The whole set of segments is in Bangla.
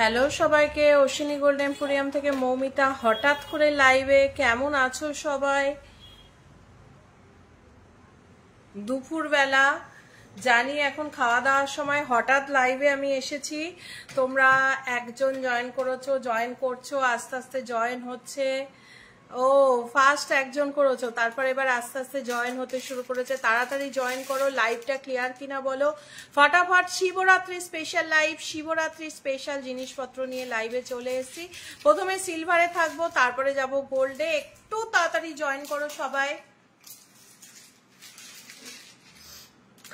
হ্যালো সবাইকে, অশ্বিনী গোল্ড এম্পোরিয়াম থেকে মৌমিতা। হঠাৎ করে লাইভে, কেমন আছো সবাই? দুপুরবেলা জানি এখন খাওয়া দাওয়ার সময়, হঠাৎ লাইভে আমি এসেছি। তোমরা একজন জয়েন করেছো, জয়েন করছো, আস্তে আস্তে জয়েন হচ্ছে। ও ফার্স্ট একজন করেছো, তারপর এবার আস্তে আস্তে জয়েন হতে শুরু করেছে। তাড়াতাড়ি জয়েন করো। লাইভটা ক্লিয়ার কিনা বলো ফটাফট। Shivratri special live, Shivratri special জিনিসপত্র নিয়ে লাইভে চলে এসেছি। প্রথমে সিলভারে থাকবো, তারপরে যাব গোল্ডে। একটু তাড়াতাড়ি জয়েন করো সবাই।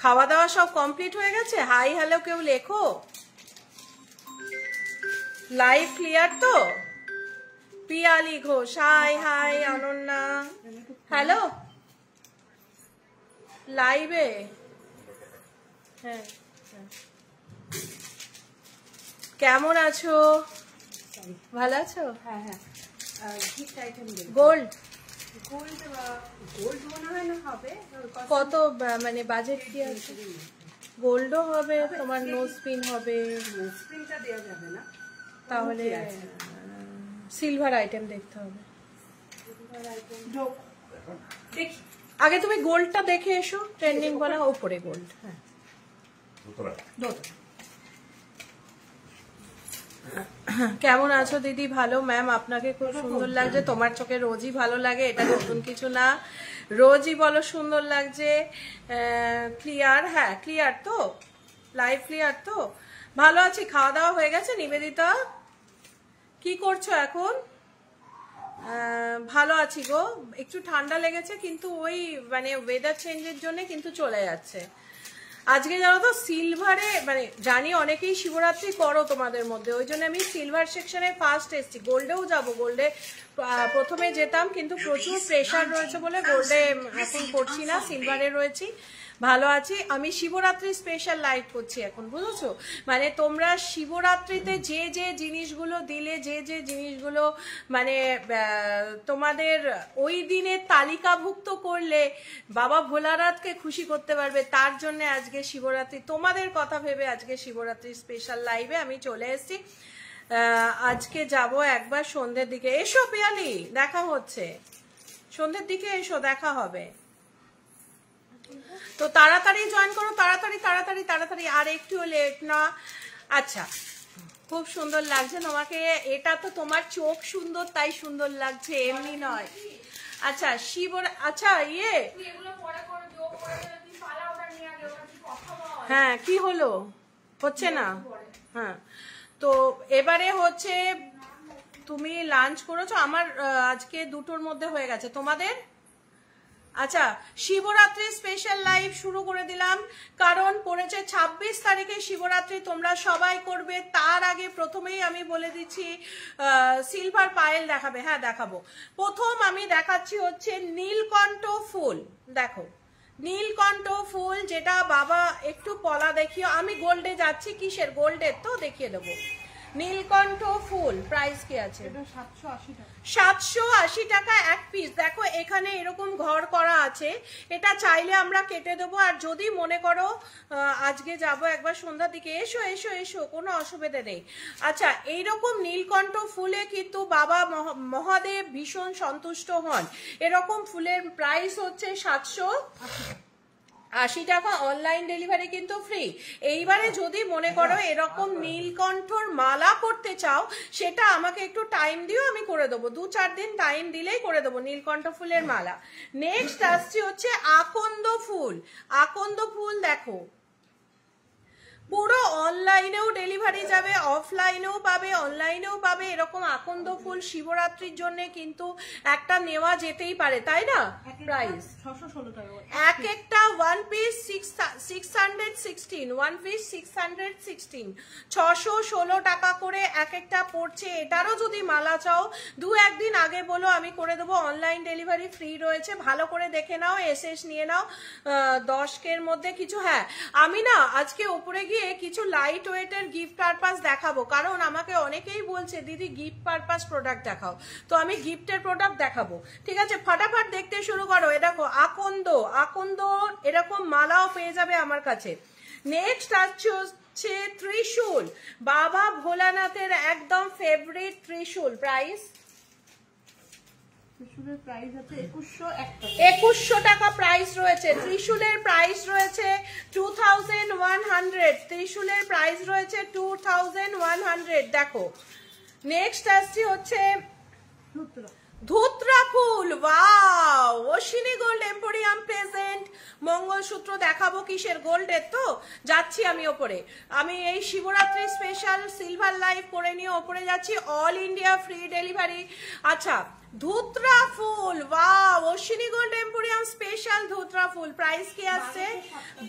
খাওয়া দাওয়া সব কমপ্লিট হয়ে গেছে? হাই হ্যালো কেউ লেখো। লাইভ ক্লিয়ার তো? Piyali Ghosh high high. Ananya hello. লাইভে হ্যাঁ, কেমন আছো? ভালো আছো? হ্যাঁ হ্যাঁ। গোল্ড গোল্ড মনে হয় না হবে। কত মানে বাজেট কি আছে? গোল্ডও হবে, তোমার নোজ পিন হবে। স্প্রিংটা দেওয়া যাবে না, তাহলে সিলভার আইটেম দেখতে হবে। দেখি আগে তুমি গোল্ডটা দেখে এসো। ট্রেন্ডিং বলা উপরে গোল্ড। হ্যাঁ কেমন আছো দিদি? ভালো ম্যাম, আপনাকে খুব সুন্দর লাগছে। তোমার চোখে রোজই ভালো লাগে, এটা নতুন কিছু না। রোজই বলো সুন্দর লাগছে। ক্লিয়ার? হ্যাঁ ক্লিয়ার তো, লাইভ ক্লিয়ার তো? ভালো আছি। খাওয়া দাওয়া হয়ে গেছে? নিবেদিতা কি করছো এখন? ভালো আছি গো। একটু ঠান্ডা লেগেছে, কিন্তু ওই মানে ওয়েদার চেঞ্জের জন্য কিন্তু চলে যাচ্ছে। আজকে জানো তো সিলভারে, মানে জানি অনেকেই শিবরাত্রি করো তোমাদের মধ্যে, ওই জন্য আমি সিলভার সেকশনে ফার্স্ট এসছি। গোল্ডেও যাব, গোল্ডে প্রথমে যেতাম, কিন্তু প্রচুর প্রেশার রয়েছে বলে গোল্ডে এখন করছি না, সিলভারে রয়েছি। ভালো আছি। আমি শিবরাত্রি স্পেশাল লাইভ করছি এখন, বুঝেছো? মানে তোমরা শিবরাত্রিতে যে যে জিনিসগুলো দিলে, যে যে জিনিসগুলো মানে তোমাদের ওই দিনে তালিকাভুক্ত করলে বাবা ভোলানাথকে খুশি করতে পারবে, তার জন্য আজকে শিবরাত্রি, তোমাদের কথা ভেবে আজকে শিবরাত্রি স্পেশাল লাইভে আমি চলে এসেছি। আজকে যাব একবার সন্ধ্যের দিকে। এসো পিয়ালি, দেখা হচ্ছে সন্ধ্যের দিকে, এসো দেখা হবে। তো তাড়াতাড়ি জয়েন করো, তাড়াতাড়ি তাড়াতাড়ি তাড়াতাড়ি, আর একটুও লেট না। আচ্ছা, খুব সুন্দর লাগছে তোমাকে। এটা তো তোমার চোখ সুন্দর তাই সুন্দর লাগছে, এমনি নয়। আচ্ছা আচ্ছা হ্যাঁ কি হলো? হচ্ছে না? হ্যাঁ তো এবারে হচ্ছে, তুমি লাঞ্চ করেছো? আমার আজকে 2টোর মধ্যে হয়ে গেছে। তোমাদের? আচ্ছা, শিবরাত্রি স্পেশাল লাইভ শুরু করে দিলাম, কারণ পড়েছে 26 তারিখে শিবরাত্রি, তোমরা সবাই করবে। তার আগে প্রথমেই আমি বলে দিচ্ছি, সিলভার পায়েল দেখাবে? হ্যাঁ দেখাবো। প্রথম আমি দেখাচ্ছি হচ্ছে নীলকণ্ঠ ফুল। দেখো নীলকণ্ঠ ফুল, যেটা বাবা একটু পলা দেখিও। আমি গোল্ডে যাচ্ছি, কিসের? গোল্ডের তো দেখিয়ে দেবো। নীলকণ্ঠ ফুল প্রাইস কি আছে? 780 টাকা এক পিস। দেখো এখানে এরকম ঘর করা আছে, এটা চাইলে আমরা কেটে দেবো। আর যদি মনে করো আজকে যাব একবার সন্ধ্যার দিকে, এসো এসো এসো, কোনো অসুবিধা নেই। আচ্ছা, এইরকম নীলকণ্ঠ ফুলে কিন্তু বাবা মহাদেব ভীষণ সন্তুষ্ট হন। এরকম ফুলের প্রাইস হচ্ছে 780 টাকা। অনলাইন ডেলিভারি কিন্তু ফ্রি। এইবারে যদি মনে করো এরকম নীলকণ্ঠর মালা করতে চাও, সেটা আমাকে একটু টাইম দিও, আমি করে দেবো। 2-4 দিন টাইম দিলেই করে দেবো নীলকণ্ঠ ফুলের মালা। নেক্সট আসছে হচ্ছে আকন্দ ফুল। আকন্দ ফুল দেখো, পুরো অনলাইনেও ডেলিভারি যাবে, অফলাইনেও পাবে, অনলাইনেও পাবে। এরকম আকন্দ ফুল শিবরাত্রির জন্য কিন্তু একটা নেওয়া যেতেই পারে, তাই না? প্রাইস 616 টাকা এক একটা। 1 পিস 616, 1 পিস 616, 616 টাকা করে এক একটা পড়ছে। এটারও যদি মালা চাও 2-1 দিন আগে বলো, আমি করে দেবো। অনলাইন ডেলিভারি ফ্রি রয়েছে, ভালো করে দেখে নাও, এসএস নিয়ে নাও। 10 মধ্যে কিছু। হ্যাঁ আমি না আজকে উপরে গিয়ে কিছু লাইট ওয়েটের গিফট পারপাস দেখাবো, কারণ আমাকে অনেকেই বলছে দিদি গিফট পারপাস প্রোডাক্ট দেখাও, তো আমি গিফটের প্রোডাক্ট দেখাবো। ঠিক আছে, ফটাফট দেখতে শুরু করো। এ দেখো আকন্দ, আকন্দ এরকম মালাও পেয়ে যাবে আমার কাছে। নেক্সট আসছে হচ্ছে ত্রিশূল, বাবা ভোলানাথের একদম ফেভারিট ত্রিশূল। প্রাইস ত্রিশূলের প্রাইস আছে 2100 টাকা প্রাইস রয়েছে। ত্রিশূলের প্রাইস রয়েছে 2100, ত্রিশূলের প্রাইস রয়েছে 2100। দেখো নেক্সট আসছে হচ্ছে ধুত্রা ফুল। Wow, Ashwini gold emporium present. Mangalsutra দেখাবো কিসের, গোল্ডের তো। যাচ্ছি আমি ওপরে, আমি এই শিবরাত্রি স্পেশাল সিলভার লাইভ করে নিয়ে ওপরে যাচ্ছি, অল ইন্ডিয়া ফ্রি ডেলিভারি। আচ্ছা ধুত্রা ফুল, wow, Ashwini gold emporium special ধুত্রা ফুল। প্রাইস কি আসছে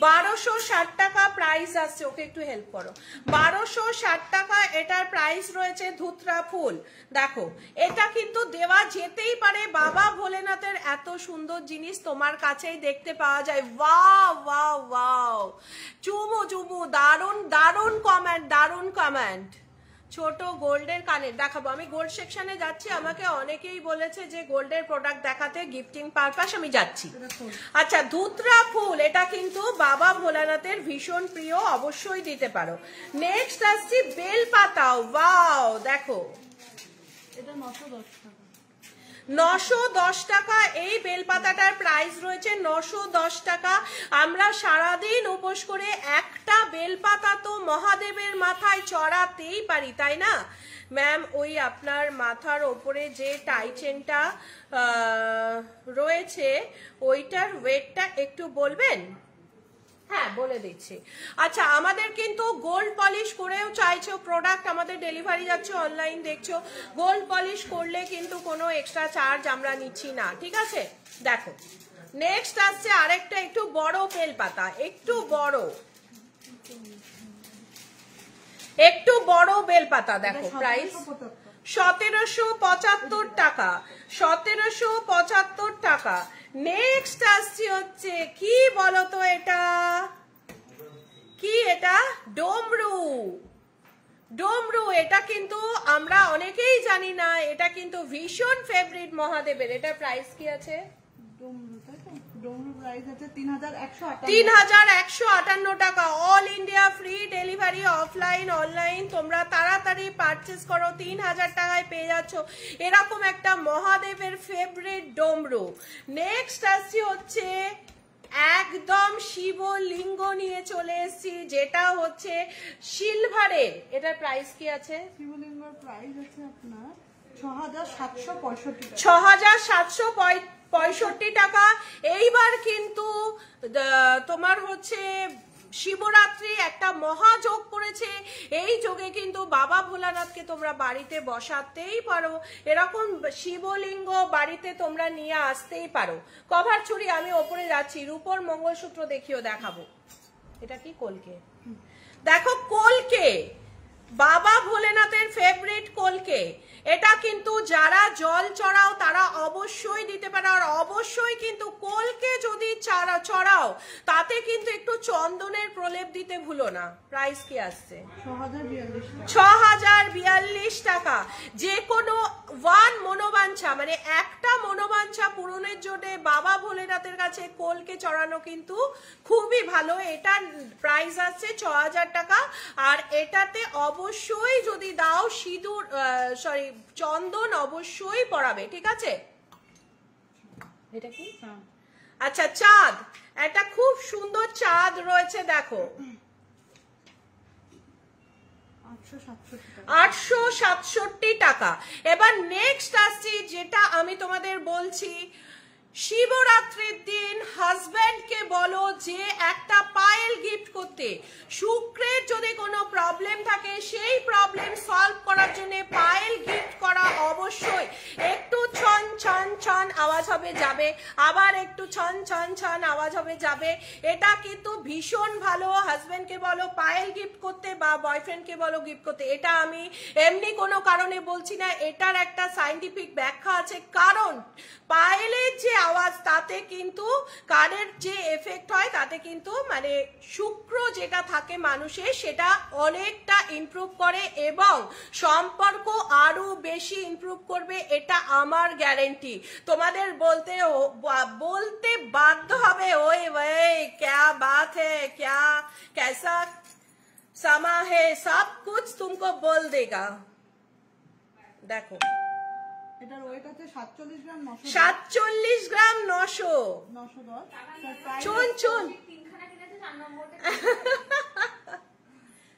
1260 টাকা প্রাইস আসছে। ওকে একটু হেল্প করো। 1260 টাকা এটার প্রাইস রয়েছে ধুত্রা ফুল। দেখো এটা কিন্তু দেওয়া যেতেই পারে, বাবা ভোলেনাথের এত সুন্দর জিনিস তোমার কাছেই দেখতে পাওয়া যায়। ওয়াও ওয়াও ওয়াও, চুমু চুমু, দারুন দারুন কমেন্ট, দারুন কমেন্ট। ছোট গোল্ডের কানের দেখাবো, আমি গোল্ড সেকশনে যাচ্ছি। আমাকে অনেকেই বলেছে যে গোল্ডের প্রোডাক্ট দেখাতে, গিফটিং পারপাস, আমি যাচ্ছি। আচ্ছা ধুত্রা ফুল, এটা কিন্তু বাবা ভোলানাথের ভীষণ প্রিয়, অবশ্যই দিতে পারো। নেক্সট আসছি বেলপাতা। ওয়াও দেখো, এটা 910 টাকা। 910 টাকা এই বেলপাতাটার প্রাইস রয়েছে 910 টাকা। আমরা সারাদিন উপোস করে একটা বেলপাতা তো মহাদেবের মাথায় চড়াতেই পারি, তাই না ম্যাম? ওই আপনার মাথার ওপরে যে টাইচেনটা রয়েছে ওইটার ওয়েটটা একটু বলবেন? হ্যাঁ বলে দিচ্ছি। আচ্ছা আমাদের কিন্তু গোল্ড পলিশ করেও চাইছো প্রোডাক্ট, আমাদের ডেলিভারি যাচ্ছে, অনলাইন দেখছো, গোল্ড পলিশ করলে কিন্তু কোনো এক্সট্রা চার্জ আমরা নিচ্ছি না, ঠিক আছে? দেখো নেক্সট আসছে আরেকটা একটু বড় বেলপাতা, একটু বড় বেলপাতা। দেখো প্রাইস 1775 টাকা, 1775 টাকা। নেক্সট আসছে হচ্ছে কি বলতো, এটা কি, এটা ডোমরু। ডোমরু এটা কিন্তু আমরা অনেকেই জানি না, এটা কিন্তু ভীষণ ফেভারিট মহাদেবের। এটা প্রাইস কি আছে? ডোমরু প্রাইস আছে 3158 টাকা। All India free delivery, offline online. তোমরা তাড়াতাড়ি পারচেস করো, 3000 টাকায় পেয়ে যাচ্ছ এরকম একটা মহাদেবের ফেভারিট ডোমরু। নেক্সট আসছি হচ্ছে একদম শিবলিঙ্গ নিয়ে চলে এসেছি, যেটা হচ্ছে সিলভারের। এটার প্রাইস কি আছে? শিবলিঙ্গের প্রাইস আছে আপনার 6765 টাকা। 6765 টাকা। এইবার কিন্তু তোমার হচ্ছে শিবরাত্রি একটা মহাযোগ করেছে, এই যোগে কিন্তু বাবা ভোলানাথকে তোমরা বাড়িতে বসাতেই পারো, এরকম শিবলিঙ্গ বাড়িতে তোমরা নিয়ে আসতেই পারো। কভার চুড়ি আমি ওপরে যাচ্ছি, রূপোর মঙ্গলসূত্র দেখিও দেখাবো। এটা কি কলকে, দেখো কলকে, বাবা ভোলেনাথের ফেভারিট কলকে। এটা কিন্তু যারা জল চড়াও তারা অবশ্যই দিতে পারো, আর অবশ্যই কিন্তু কলকে যদি চড়াও তাতে কিন্তু একটু চন্দনের প্রলেপ দিতে ভুলো না। প্রাইস কি আসছে? 6042 টাকা। যে কোনো ওয়ান মনোবাঞ্ছা, মানে একটা মনোবাঞ্ছা পূরণের জন্য বাবা ভোলেনাথের কাছে কলকে চড়ানো কিন্তু খুবই ভালো। এটার প্রাইস আসছে 6000 টাকা। আর এটাতে অবশ্যই যদি দাও সিঁদুর, সরি চন্দন অবশ্যই পড়াবে, ঠিক আছে? এটা কি? আচ্ছা চাঁদ, একটা খুব সুন্দর চাঁদ রয়েছে, দেখো 867 টাকা। এবার নেক্সট আসছি, যেটা আমি তোমাদের বলছি, শিবরাত্রির দিন হাজব্যান্ডকে বলো যে একটা পায়েল গিফট করতে। শুক্রের যদি কোনো প্রবলেম থাকে সেই প্রবলেম সলভ করার জন্য পায়েল গিফট করা অবশ্যই। একটু ছন ছন ছন আওয়াজ হবে যাবে, আবার একটু ছন ছন ছন আওয়াজ হবে যাবে। এটা কিন্তু ভীষণ ভালো। হাজব্যান্ডকে বলো পায়েল গিফট করতে বা বয়ফ্রেন্ডকে বলো গিফট করতে। এটা আমি এমনি কোনো কারণে বলছি না, এটার একটা সায়েন্টিফিক ব্যাখ্যা আছে। কারণ পায়েলের যে আওয়াজ তাতে কিন্তু কানের যে এফেক্ট হয় তাতে কিন্তু মানে শুক্র যেটা থাকে মানুষের সেটা অনেকটা ইমপ্রুভ করে এবং সম্পর্ক আরো বেশি ইমপ্রুভ করবে, এটা আমার গ্যারেন্টি। তোমাদের বলতে বাধ্য হবে, ওই ভাই ক্যা বাত হ্যায়, ক্যা कैसा समा है सब कुछ तुमको बोल देगा। देखो এটার ওয়েট আছে 47 গ্রাম 900 47 গ্রাম 900 910 চুন চুন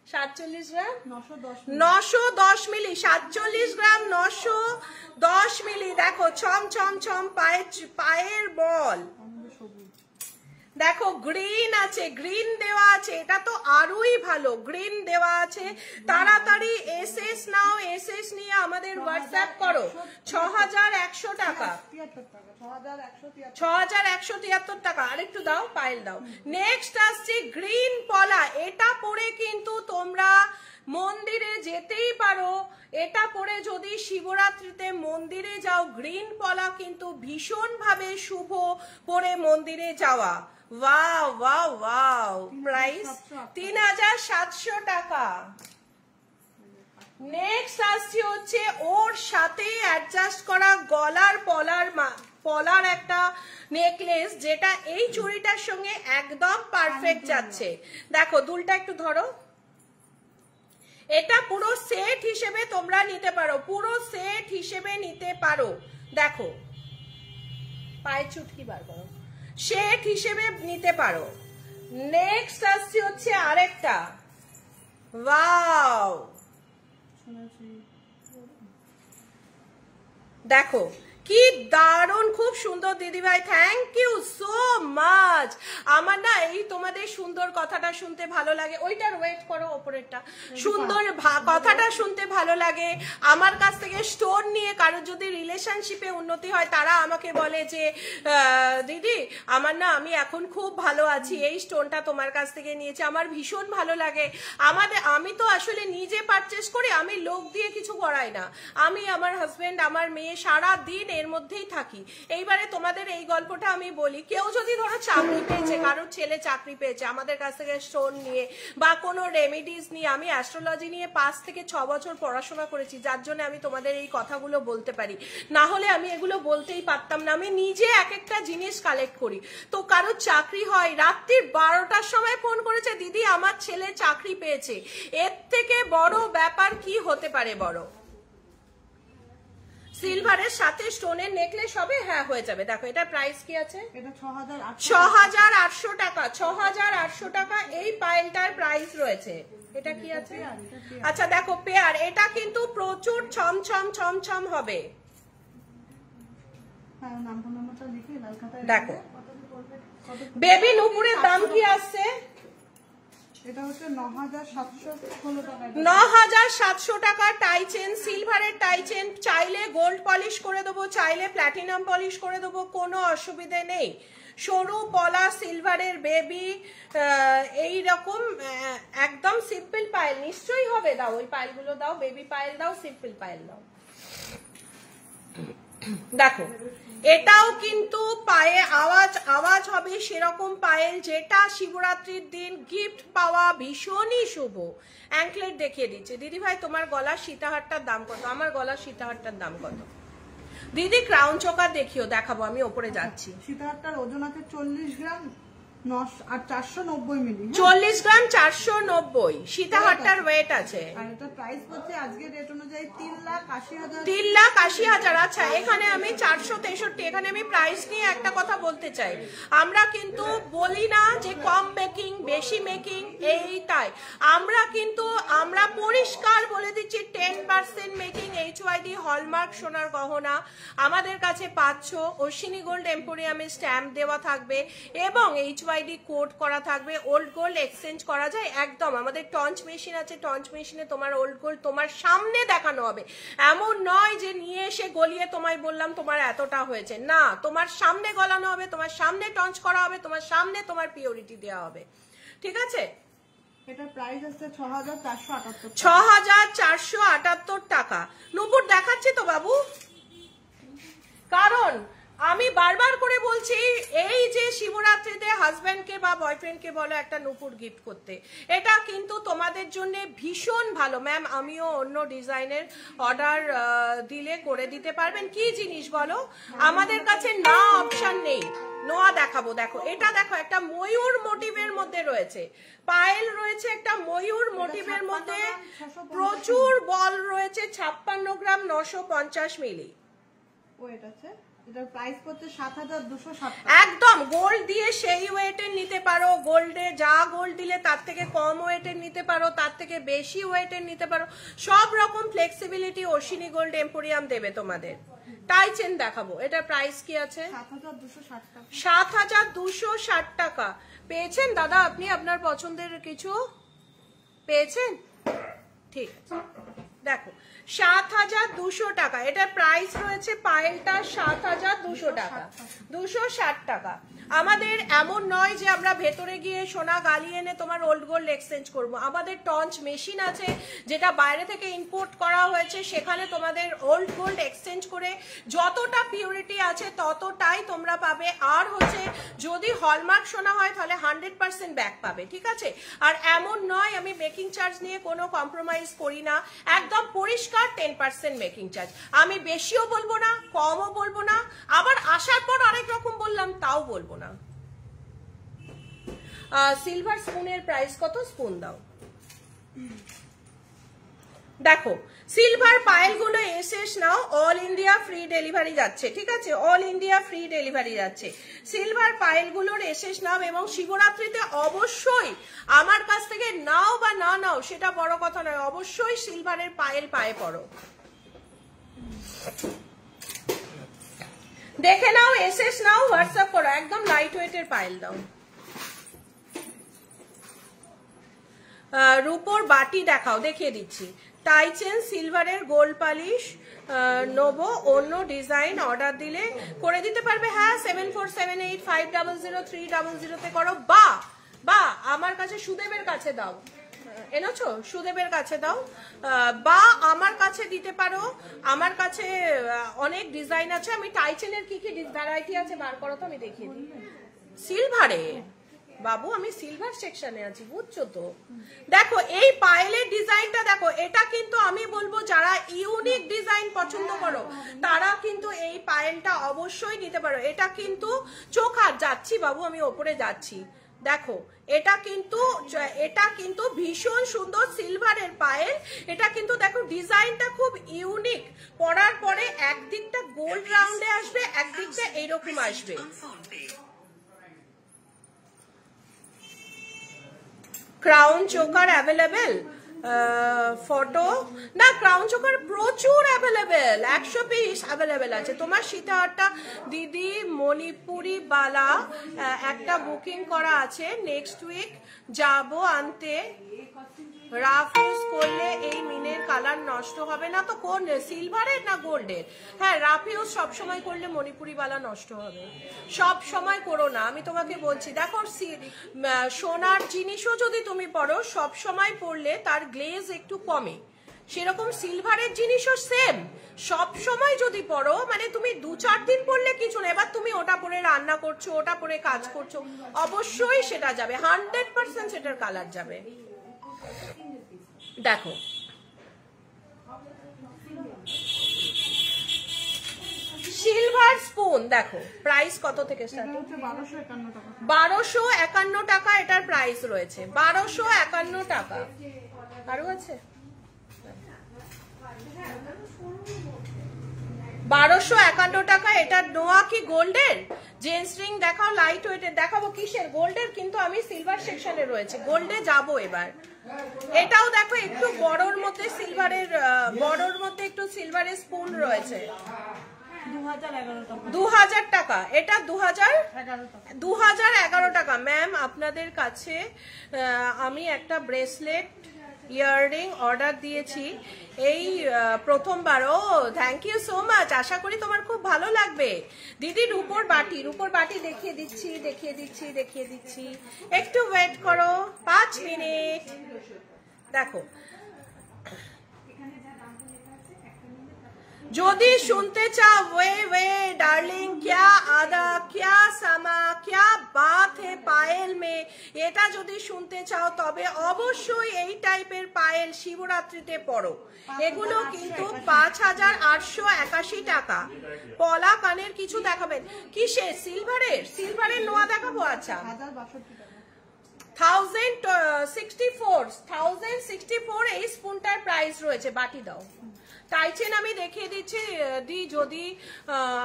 47 গ্রাম 910 মিলি 47 গ্রাম 910 মিলি। দেখো ছম ছম ছম পায়ের বল। দেখো গ্রিন আছে, গ্রিন দেওয়া আছে, এটা তো আরোই ভালো, গ্রিন দেওয়া আছে। তাড়াতাড়ি এসএস নাও, এসএস নিয়ে আমাদের হোয়াটসঅ্যাপ করো। 6173 টাকা, 6173 টাকা। আরেকটু দাও, পাইল দাও। নেক্সট আসছে গ্রিন পলা। এটা পরে কিন্তু তোমরা মন্দিরে যেতেই পারো। এটা পরে যদি শিবরাত্রিতে মন্দিরে যাও, গ্রিন পলা কিন্তু ভীষণ ভাবে শুভ পরে মন্দিরে যাওয়া। Wow wow wow. প্রাইস 3700 টাকা। নেক্সট আসছে হচ্ছে ওর সাথে অ্যাডজাস্ট করা গলার পলার একটা নেকলেস, যেটা এই চুড়িটার সঙ্গে একদম পারফেক্ট যাচ্ছে। দেখো দুলটা একটু ধরো। এটা পুরো সেট হিসেবে তোমরা নিতে পারো, পুরো সেট হিসেবে নিতে পারো। দেখো পায়ে চুটকি বার করো, সেট হিসেবে নিতে পারো। নেক্সট আসছে হচ্ছে আরেকটা। ওয়াও দেখো কি দারুণ, খুব সুন্দর দিদি ভাই, থ্যাংক ইউ সো মাচ। আমার না এই তোমাদের সুন্দর কথাটা শুনতে ভালো লাগে। ওইটার ওয়েট করো, ওপরেরটা সুন্দর কথাটা শুনতে ভালো লাগে। আমার কাছ থেকে স্টোন নিয়ে কারোর যদি রিলেশনশিপে উন্নতি হয়, তারা আমাকে বলে যে দিদি আমার না, আমি এখন খুব ভালো আছি, এই স্টোনটা তোমার কাছ থেকে নিয়েছি, আমার ভীষণ ভালো লাগে। আমি তো আসলে নিজে পারচেস করি, আমি লোক দিয়ে কিছু করাই না। আমি, আমার হাজবেন্ড, আমার মেয়ে সারা দিন এর মধ্যেই থাকি। এইবারে তোমাদের এই গল্পটা আমি বলি। কেউ যদি ধরো চাকরি পেয়েছে, কারোর ছেলে চাকরি পেয়েছে, আমাদের কাছ থেকে স্টোন নিয়ে বা কোনো রেমেডিস নিয়ে, আমি অ্যাস্ট্রোলজি নিয়ে 5 থেকে 6 বছর পড়াশোনা করেছি, যার জন্য আমি তোমাদের এই কথাগুলো বলতে পারি। না হলে আমি এগুলো বলতেই পারতাম না। আমি নিজে এক একটা জিনিস কালেক্ট করি। তো কারোর চাকরি হয়, রাত্রির 12টার সময় ফোন করেছে, দিদি আমার ছেলে চাকরি পেয়েছে। এর থেকে বড় ব্যাপার কি হতে পারে? বড় সিলভারের সাথে স্টোনের নেকলেস হবে, হ্যাঁ হয়ে যাবে। দেখো এটা প্রাইস কি আছে? এটা 6800 টাকা। 6800 টাকা এই পাইলটার প্রাইস রয়েছে। এটা কি আছে? আচ্ছা দেখো পেয়ার, এটা কিন্তু প্রচুর ছমছম ছমছম হবে। দেখো বেবি নুপুরের দাম কি আসছে? এটা হচ্ছে 9716 টাকা। 9700 টাকা টাই চেন, সিলভারের টাই চেন। চাইলে গোল্ড পলিশ করে দেবো, চাইলে প্ল্যাটিনাম পলিশ করে দেবো, কোনো অসুবিধে নেই। সরু পলা সিলভারের বেবি, এই রকম একদম সিম্পল পাইল নিশ্চয়ই হবে। দাও ওই পাইলগুলো দাও, বেবি পাইল দাও, সিম্পল পাইল দাও। দেখো এটাও কিন্তু পায়ে আওয়াজ হবে সেরকম পায়েল, যেটা শিবরাত্রির দিন গিফট পাওয়া ভীষণই শুভ। অ্যাঙ্কলেট দেখিয়ে দিচ্ছে। দিদি ভাই তোমার গলার সীতাহারটার দাম কত? আমার গলার সীতাহারটার দাম কত? দিদি ক্রাউন চোকার দেখিও, দেখাবো, আমি ওপরে যাচ্ছি। সীতাহারটার ওজন আছে 40 গ্রাম আর 490 মিলি। 40 গ্রাম 490 সীতাহারটার ওয়েট আছে। আর এটা প্রাইস হচ্ছে আজকের রেট অনুযায়ী 3,80,000। 3,80,000। আচ্ছা এখানে আমি 463, এখানে আমি প্রাইস নিয়ে একটা কথা বলতে চাই। আমরা কিন্তু বলি না যে কম মেকিং বেশি মেকিং, এইটাই আমরা পরিষ্কার বলে দিচ্ছি 10% মেকিং। HYD হলমার্ক সোনার গহনা আমাদের কাছে পাচ্ছ। অশ্বিনী গোল্ড এম্পোরিয়ামের স্ট্যাম্প দেওয়া থাকবে এবং HYD কোড করা থাকবে। ওল্ড গোল্ড এক্সচেঞ্জ করা যায় একদম। আমাদের টঞ্চ মেশিন আছে, টঞ্চ মেশিনে তোমার ওল্ড গোল্ড তোমার সামনে দেখানো হবে। এমন নয় যে নিয়ে এসে গলিয়ে তোমায় বললাম তোমার এতটা হয়েছে, না, তোমার সামনে গলানো হবে, তোমার সামনে টঞ্চ করা হবে, তোমার সামনে তোমার পিওরিটি দেওয়া হবে। ঠিক আছে? এটা প্রাইস আছে 6,478। 6,478 টাকা। নূপুর দেখাচ্ছি তো বাবু, কারণ আমি বারবার করে বলছি এই যে শিবরাত্রিতে হাজব্যান্ডকে বা বয়ফ্রেন্ডকে বলো একটা নূপুর গিফট করতে, এটা কিন্তু তোমাদের জন্য ভীষণ ভালো। ম্যাম আমিও অন্য ডিজাইনের অর্ডার দিলে করে দিতে পারবেন। কি জিনিস বলো? আমাদের কাছে না অপশন নেই, নোয়া দেখাবো, দেখো এটা দেখো একটা ময়ূর মোটিভের মধ্যে রয়েছে, পায়েল রয়েছে একটা ময়ূর মোটিভের মধ্যে, প্রচুর বল রয়েছে, 56 গ্রাম, 950 মিলি। ওয়েট আছে, এটার প্রাইস পড়ছে 7260 টাকা। একদম গোল্ড দিয়ে সেই ওয়েটের নিতে পারো, গোল্ডে যা গোল্ড দিলে তার থেকে কম ওয়েটের নিতে পারো, তার থেকে বেশি ওয়েটের নিতে পারো, সব রকম ফ্লেক্সিবিলিটি অশ্বিনী গোল্ড এম্পোরিয়াম দেবে তোমাদের। টাই চেন দেখাবো, এটার প্রাইস কি আছে? 7260 টাকা। 7260 টাকা পেয়েছেন দাদা আপনি? আপনার পছন্দের কিছু পেয়েছেন? ঠিক আছে, দেখো 7200 টাকা এটার প্রাইস রয়েছে। পায়েলটা 7200 টাকা, 260 টাকা। আমাদের এমন নয় যে আমরা ভেতরে গিয়ে সোনা গালিয়ে এনে তোমার ওল্ড গোল্ড এক্সচেঞ্জ করব। আমাদের টঞ্চ মেশিন আছে যেটা বাইরে থেকে ইম্পোর্ট করা হয়েছে, সেখানে তোমাদের ওল্ড গোল্ড এক্সচেঞ্জ করে যতটা পিউরিটি আছে ততটাই তোমরা পাবে। আর হচ্ছে যদি হলমার্ক সোনা হয় তাহলে 100% ব্যাক পাবে, ঠিক আছে? আর এমন নয় আমি মেকিং চার্জ নিয়ে কোনো কম্প্রোমাইজ করি না, একদম পরিষ্কার 10% মেকিং চার্জ। আমি বেশিও বলবো না, কমও বলবো না, আবার আসার পর আরেক রকম বললাম তাও বলবো না। সিলভার স্পুনের প্রাইস কত? স্পুন দাও। দেখো সিলভার পায়েলগুলো এসএস নাও, অল ইন্ডিয়া ফ্রি ডেলিভারি যাচ্ছে, ঠিক আছে? অল ইন্ডিয়া ফ্রি ডেলিভারি যাচ্ছে। সিলভার পায়েলগুলোর এসএস নাও, এবং শিবরাত্রিতে অবশ্যই আমার কাছ থেকে নাও বা না নাও সেটা বড় কথা নয়, অবশ্যই সিলভারের পায়েল পায়ে পড়ো। দেখে নাও, এসএস নাও, হোয়াটসঅ্যাপ করো, একদম লাইট ওয়েটের পায়েল দাও। রূপোর বাটি দেখাও, দেখিয়ে দিচ্ছি। টাই চেন সিলভারের গোল্ড পালিশ নেবো, অন্য ডিজাইন অর্ডার দিলে করে দিতে পারবে। হ্যাঁ, 7478500300 করো, বা আমার কাছে সুদেবের কাছে দাও, এনেছো? সুদেবের কাছে দাও, বা আমার কাছে দিতে পারো। আমার কাছে অনেক ডিজাইন আছে। আমি টাই চেনের কি কি ভ্যারাইটি আছে বার করো তো, আমি দেখিয়ে দিই। সিলভারে বাবু আমি সিলভার সেকশনে আছি, বুঝছো তো? দেখো এই পায়েলের ডিজাইনটা দেখো, এটা কিন্তু আমি বলবো যারা ইউনিক ডিজাইন পছন্দ করো তারা কিন্তু এই পায়েলটা অবশ্যই নিতে পারো। এটা কিন্তু চোখ আর যাচ্ছি বাবু, আমি ওপরে যাচ্ছি, দেখো এটা কিন্তু ভীষণ সুন্দর সিলভারের পায়েল। এটা কিন্তু দেখো ডিজাইনটা খুব ইউনিক, পরার পরে একদিকটা গোল্ড রাউন্ডে আসবে, একদিকটা এইরকম আসবে। Crown choker available? ফটো না, ক্রাউন চোকার প্রচুর অ্যাভেলেবেল, 100 পিস অ্যাভেলেবেল আছে। তোমার সীতাহারটা দিদি মণিপুরি বালা একটা বুকিং করা আছে, নেক্সট উইক যাবো আনতে। রাফ ইউজ করলে এই মিনের কালার নষ্ট হবে না তো? কোন সিলভারের না গোল্ডের? হ্যাঁ, রাফ ইউজ সবসময় করলে মণিপুরি বালা নষ্ট হবে, সব সময় করো না, আমি তোমাকে বলছি। দেখো সোনার জিনিসও যদি তুমি পরো সব সময় পরলে তার গ্লেজ একটু কমে, সেরকম সিলভারের জিনিসও সেম, সব সময় যদি পরো মানে তুমি 2-4 দিন পরলে কিছু না, এবার তুমি ওটা পরে রান্না করছো, ওটা পরে কাজ করছো, অবশ্যই সেটা যাবে, 100% সেটার কালার যাবে। দেখো সিলভার স্পুন, দেখো প্রাইস কত থেকে স্টার্ট? 1251 টাকা এটার প্রাইস রয়েছে, 1251 টাকা। আরো আছে 1251 টাকা। এটা নোয়া কি গোল্ডের? জেন্টস রিং দেখাও, লাইট ওয়েটের দেখাবো, কিসের? গোল্ডের, কিন্তু আমি সিলভার সেকশনে রয়েছে, গোল্ডে যাবো এবার। এটাও দেখো একটু বড়র মধ্যে সিলভারের, বড়র মধ্যে একটু সিলভারের স্পুন রয়েছে, 2000 টাকা। এটা 2011 টাকা। ম্যাম আপনাদের কাছে আমি একটা ব্রেসলেট ইয়াররিং অর্ডার দিয়েছি এই প্রথমবার। ও থ্যাংক ইউ সো মাচ, আশা করি তোমার খুব ভালো লাগবে। দিদি রূপোর বাটি দেখিয়ে দিচ্ছি, একটু ওয়েট করো 5 মিনিট। দেখো যদি শুনতে চাও, वे डार्लिंग क्या आदा क्या समा क्या बात है पायल में, এটা যদি শুনতে চাও তবে অবশ্যই এই টাইপের পায়েল শিবরাত্রিতে পরো। এগুলো কিন্তু 5881 টাকা। পলা কানের কিছু দেখাবেন কিসে? সিলভারের নোয়া দেখাবো। আচ্ছা 1064 এই স্পুনটার প্রাইস রয়েছে। বাটি দাও। টাইচেন আমি দেখিয়ে দিচ্ছি যদি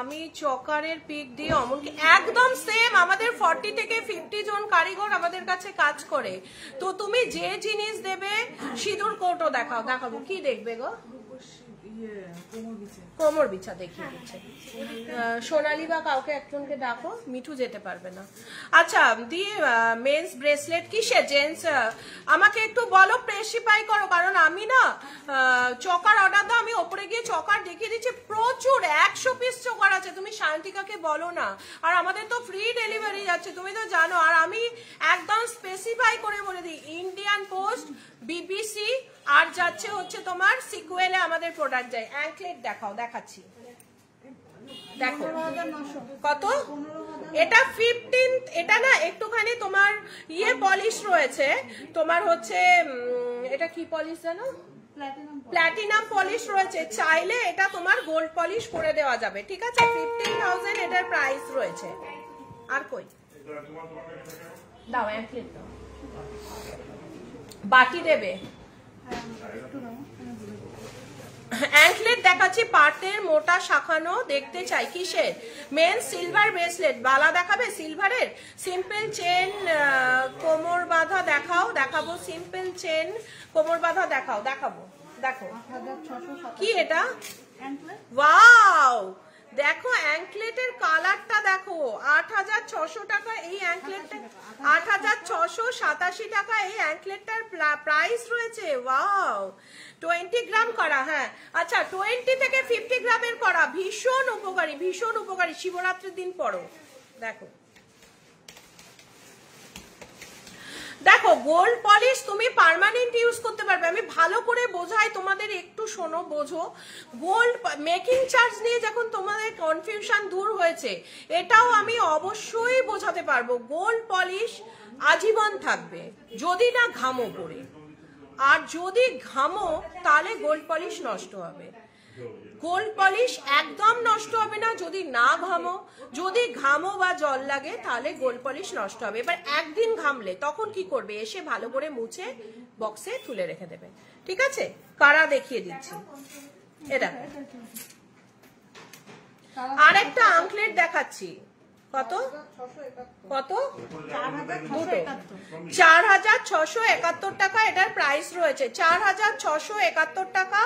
আমি চকারের পিক দিই অমনকি একদম সেম আমাদের 40 থেকে 50 জন কারিগর আমাদের কাছে কাজ করে। তো তুমি যে জিনিস দেবে, সিঁদুর কোটও দেখাবো। কি দেখবে গো? কোমর বিছা দেখিয়ে দিচ্ছে। সোনালি বা কাউকে একজনকে ডাকো, মিঠু যেতে পারবে না। আচ্ছা দি মেন্স ব্রেসলেট কিসে? জেন্টস আমাকে একটু বলো, প্রেসিফাই করো, কারণ আমি না চকার অর্ডার দাও, আমি ওপরে গিয়ে চকার দেখিয়ে দিচ্ছি প্রচুর, 100 পিস চকার আছে। তুমি শান্তিকাকে বলো না, আর আমাদের তো ফ্রি ডেলিভারি যাচ্ছে তুমি তো জানো। আর আমি একদম স্পেসিফাই করে বলে দিই, ইন্ডিয়ান পোস্ট, বিবিসি আর যাচ্ছে হচ্ছে তোমার সিকুয়েলে আমাদের প্রোডাক্ট যায়। অ্যাঙ্কলেট দেখাচ্ছি, দেখো কত। এটা 15, এটা না একটুখানি তোমার পলিশ রয়েছে, তোমার হচ্ছে এটা কি পলিশ জানো? প্ল্যাটিনাম পলিশ রয়েছে। চাইলে এটা তোমার গোল্ড পলিশ করে দেওয়া যাবে, ঠিক আছে? 15,000 এটার প্রাইস রয়েছে। আর কই দাও, অ্যাঙ্কলেট দাও। বাটি দেবে। অ্যাঙ্কলেট দেখাচ্ছি পাটের, মোটা শাখানো। দেখতে চাই কিসের? Men silver bracelet. বালা দেখাবে সিলভারের? সিম্পল চেন কোমর বাঁধা দেখাবো। সিম্পল চেন কোমর বাঁধা দেখাবো। দেখো কি এটা? ওয়াও, দেখো অ্যাঙ্কলেটের কালারটা দেখো। 8600 টাকা এই অ্যাঙ্কলেটটা, 8687 টাকা এই অ্যাঙ্কলেটটার প্রাইস রয়েছে। ওয়াও, 20 গ্রাম করা। হ্যাঁ আচ্ছা, 20 থেকে 50 গ্রামের করা, ভীষণ উপকারী। শিবরাত্রির দিন পরো। দেখো গোল্ড পলিশ তুমি পার্মানেন্ট ইউজ করতে পারবে। আমি ভালো করে বোঝাই তোমাদের, একটু শোনো, বোঝো। গোল্ড মেকিং চার্জ নিয়ে যখন তোমাদের কনফিউশন দূর হয়েছে, এটাও আমি অবশ্যই বোঝাতে পারবো। গোল্ড পলিশ আজীবন থাকবে যদি না ঘামো পড়ে, আর যদি ঘামো তাহলে গোল্ড পলিশ নষ্ট হবে। গোল্ড পলিশ একদম নষ্ট হবে না যদি না ঘামো। যদি ঘামো বা জল লাগে তাহলে গোল্ড পলিশ নষ্ট হবে। এবার একদিন ঘামলে তখন কি করবে? এসে ভালো করে মুছে বক্সে তুলে রেখে দেবে, ঠিক আছে? কারা দেখিয়ে দিচ্ছি। এটা আরেকটা আংকলেট দেখাচ্ছি। কত? 4671 টাকা এটার প্রাইস রয়েছে। 4671 টাকা।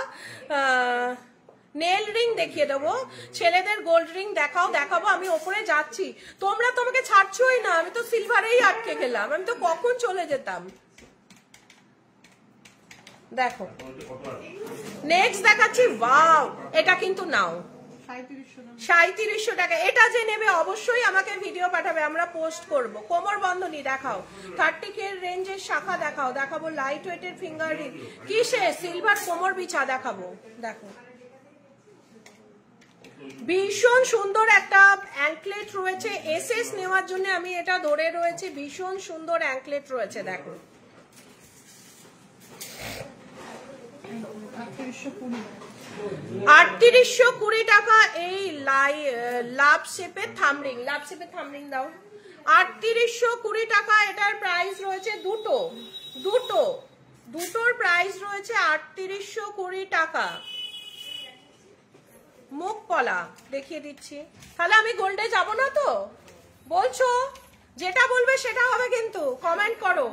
নেল রিং দেখিয়ে দেবো, ছেলেদের গোল্ড রিং দেখাবো। আমি ওপরে যাচ্ছি, তোমরা তোমাকে ছাড়ছোই না। আমি তো সিলভারেই আটকে গেলাম, আমি তো কখন চলে যেতাম। দেখো নেক্সট দেখাচ্ছি। ওয়াও, এটা কিন্তু নাও 3700 টাকা। এটা যে নেবে অবশ্যই আমাকে ভিডিও পাঠাবে, আমরা পোস্ট করব। কোমর বন্ধনী দেখাও, 30K রেঞ্জের শাখা দেখাবো। লাইট ওয়েটের ফিঙ্গার রিং কিসে? সিলভার কোমর বিছা দেখাবো। দেখো ভীষণ সুন্দর একটা অ্যাঙ্কলেট রয়েছে। এসএস নেওয়ার জন্য আমি এটা ধরে রয়েছে। ভীষণ সুন্দর অ্যাঙ্কলেট রয়েছে। দেখো 3820 টাকা এই লাভ শেপের থামরিং। দাও। 3820 টাকা এটার প্রাইস রয়েছে। দুটোর প্রাইস রয়েছে 3820 টাকা। মুখ পলা দেখিয়ে দিচ্ছি। তাহলে আমি গোল্ডে যাব না তো? বলছো যেটা বলবে সেটা হবে, কিন্তু কমেন্ট করো।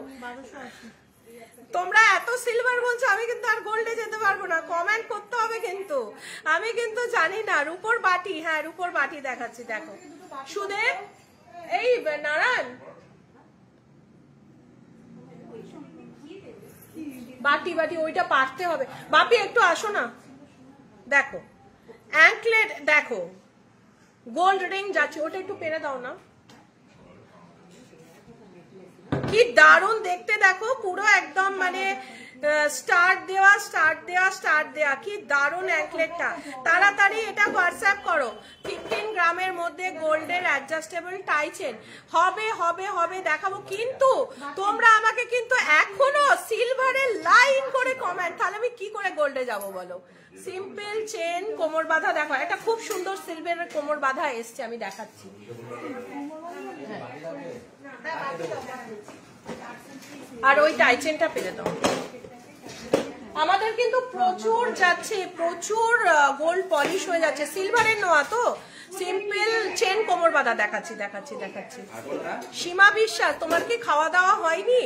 তোমরা এত সিলভার বলছো, আমি কিন্তু আর গোল্ডে যেতে পারবো না। কমেন্ট করতে হবে কিন্তু। আমি কিন্তু জানি না। রূপোর বাটি, হ্যাঁ রূপোর বাটি দেখাচ্ছি। দেখো সুদেব, এই নারায়ণ, বাটি ওইটা পারতে হবে। বাপি একটু আসো না। দেখো অ্যাঙ্কলেট, দেখো গোল্ড রিং যাচ্ছে, ওটা একটু পেরে দাও না। কি দারুণ দেখতে, দেখো পুরো একদম মানে স্টার্ট দেওয়া স্টার্ট দেওয়া স্টার্ট দেওয়া, কি দারুণ অ্যাঙ্কলেটটা। তাড়াতাড়ি এটা হোয়াটসঅ্যাপ করো। 15 গ্রামের মধ্যে গোল্ডের অ্যাডজাস্টেবল টাই চেন হবে হবে হবে দেখাবো, কিন্তু তোমরা আমাকে কিন্তু এখনো সিলভারের লাইন করে কমেন্ট, তাহলে আমি কি করে গোল্ডে যাব বলো। সিম্পল চেন কোমর বাঁধা দেখো, একটা খুব সুন্দর সিলভারের কোমর বাঁধা এসছে, আমি দেখাচ্ছি। আর ওই টাই চেনটা পেরে দাও। আমাদের কিন্তু প্রচুর যাচ্ছে, প্রচুর গোল্ড পলিশ হয়ে যাচ্ছে, সিলভারের নোয়া তো। সিম্পল চেন কোমর বাঁধা দেখাচ্ছি দেখাচ্ছি দেখাচ্ছি। সীমা বিশ্বাস, তোমার কি খাওয়া দাওয়া হয়নি?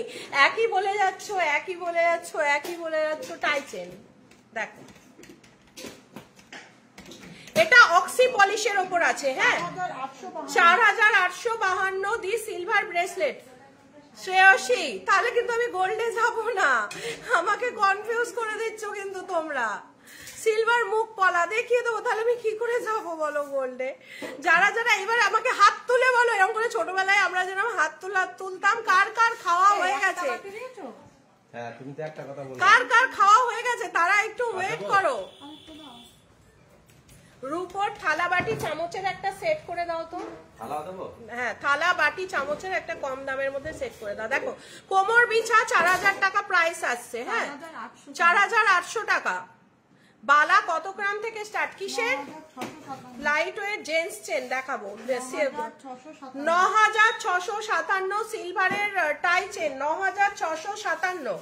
একই বলে যাচ্ছ একই বলে যাচ্ছ একই বলে যাচ্ছ। টাই চেন দেখো, এটা অক্সি পলিশের ওপর আছে। হ্যাঁ, 4852 দি সিলভার ব্রেসলেট। শ্রেয়সী, তাহলে কিন্তু আমি গোল্ডে যাব না, আমাকে কনফিউজ করে দিচ্ছ কিন্তু তোমরা। সিলভার মুখ পলা দেখিয়ে দেবো, তাহলে আমি কি করে যাবো বলো গোল্ডে। যারা যারা এবার আমাকে হাত তুলে বলো, এরকম করে ছোটবেলায় আমরা যেরকম হাত তুলতাম, কার কার খাওয়া হয়ে গেছে? হ্যাঁ, তুমি তো একটা কথা বলো, কার কার খাওয়া হয়ে গেছে তারা একটু ওয়েট করো। রূপোর থালা বাটি চামচের একটা সেট করে দাও তো। থালা দেবো? হ্যাঁ, থালা বাটি চামচের একটা কম দামের মধ্যে সেট করে দাও। দেখো কোমর বিছা 4000 টাকা প্রাইস আসছে। হ্যাঁ, 4800 টাকা। বালা কত গ্রাম থেকে স্টার্ট? কিসের? লাইট ওয়েট জেন্টস চেন দেখাবো। 9657 সিলভারের টাই চেন, 9657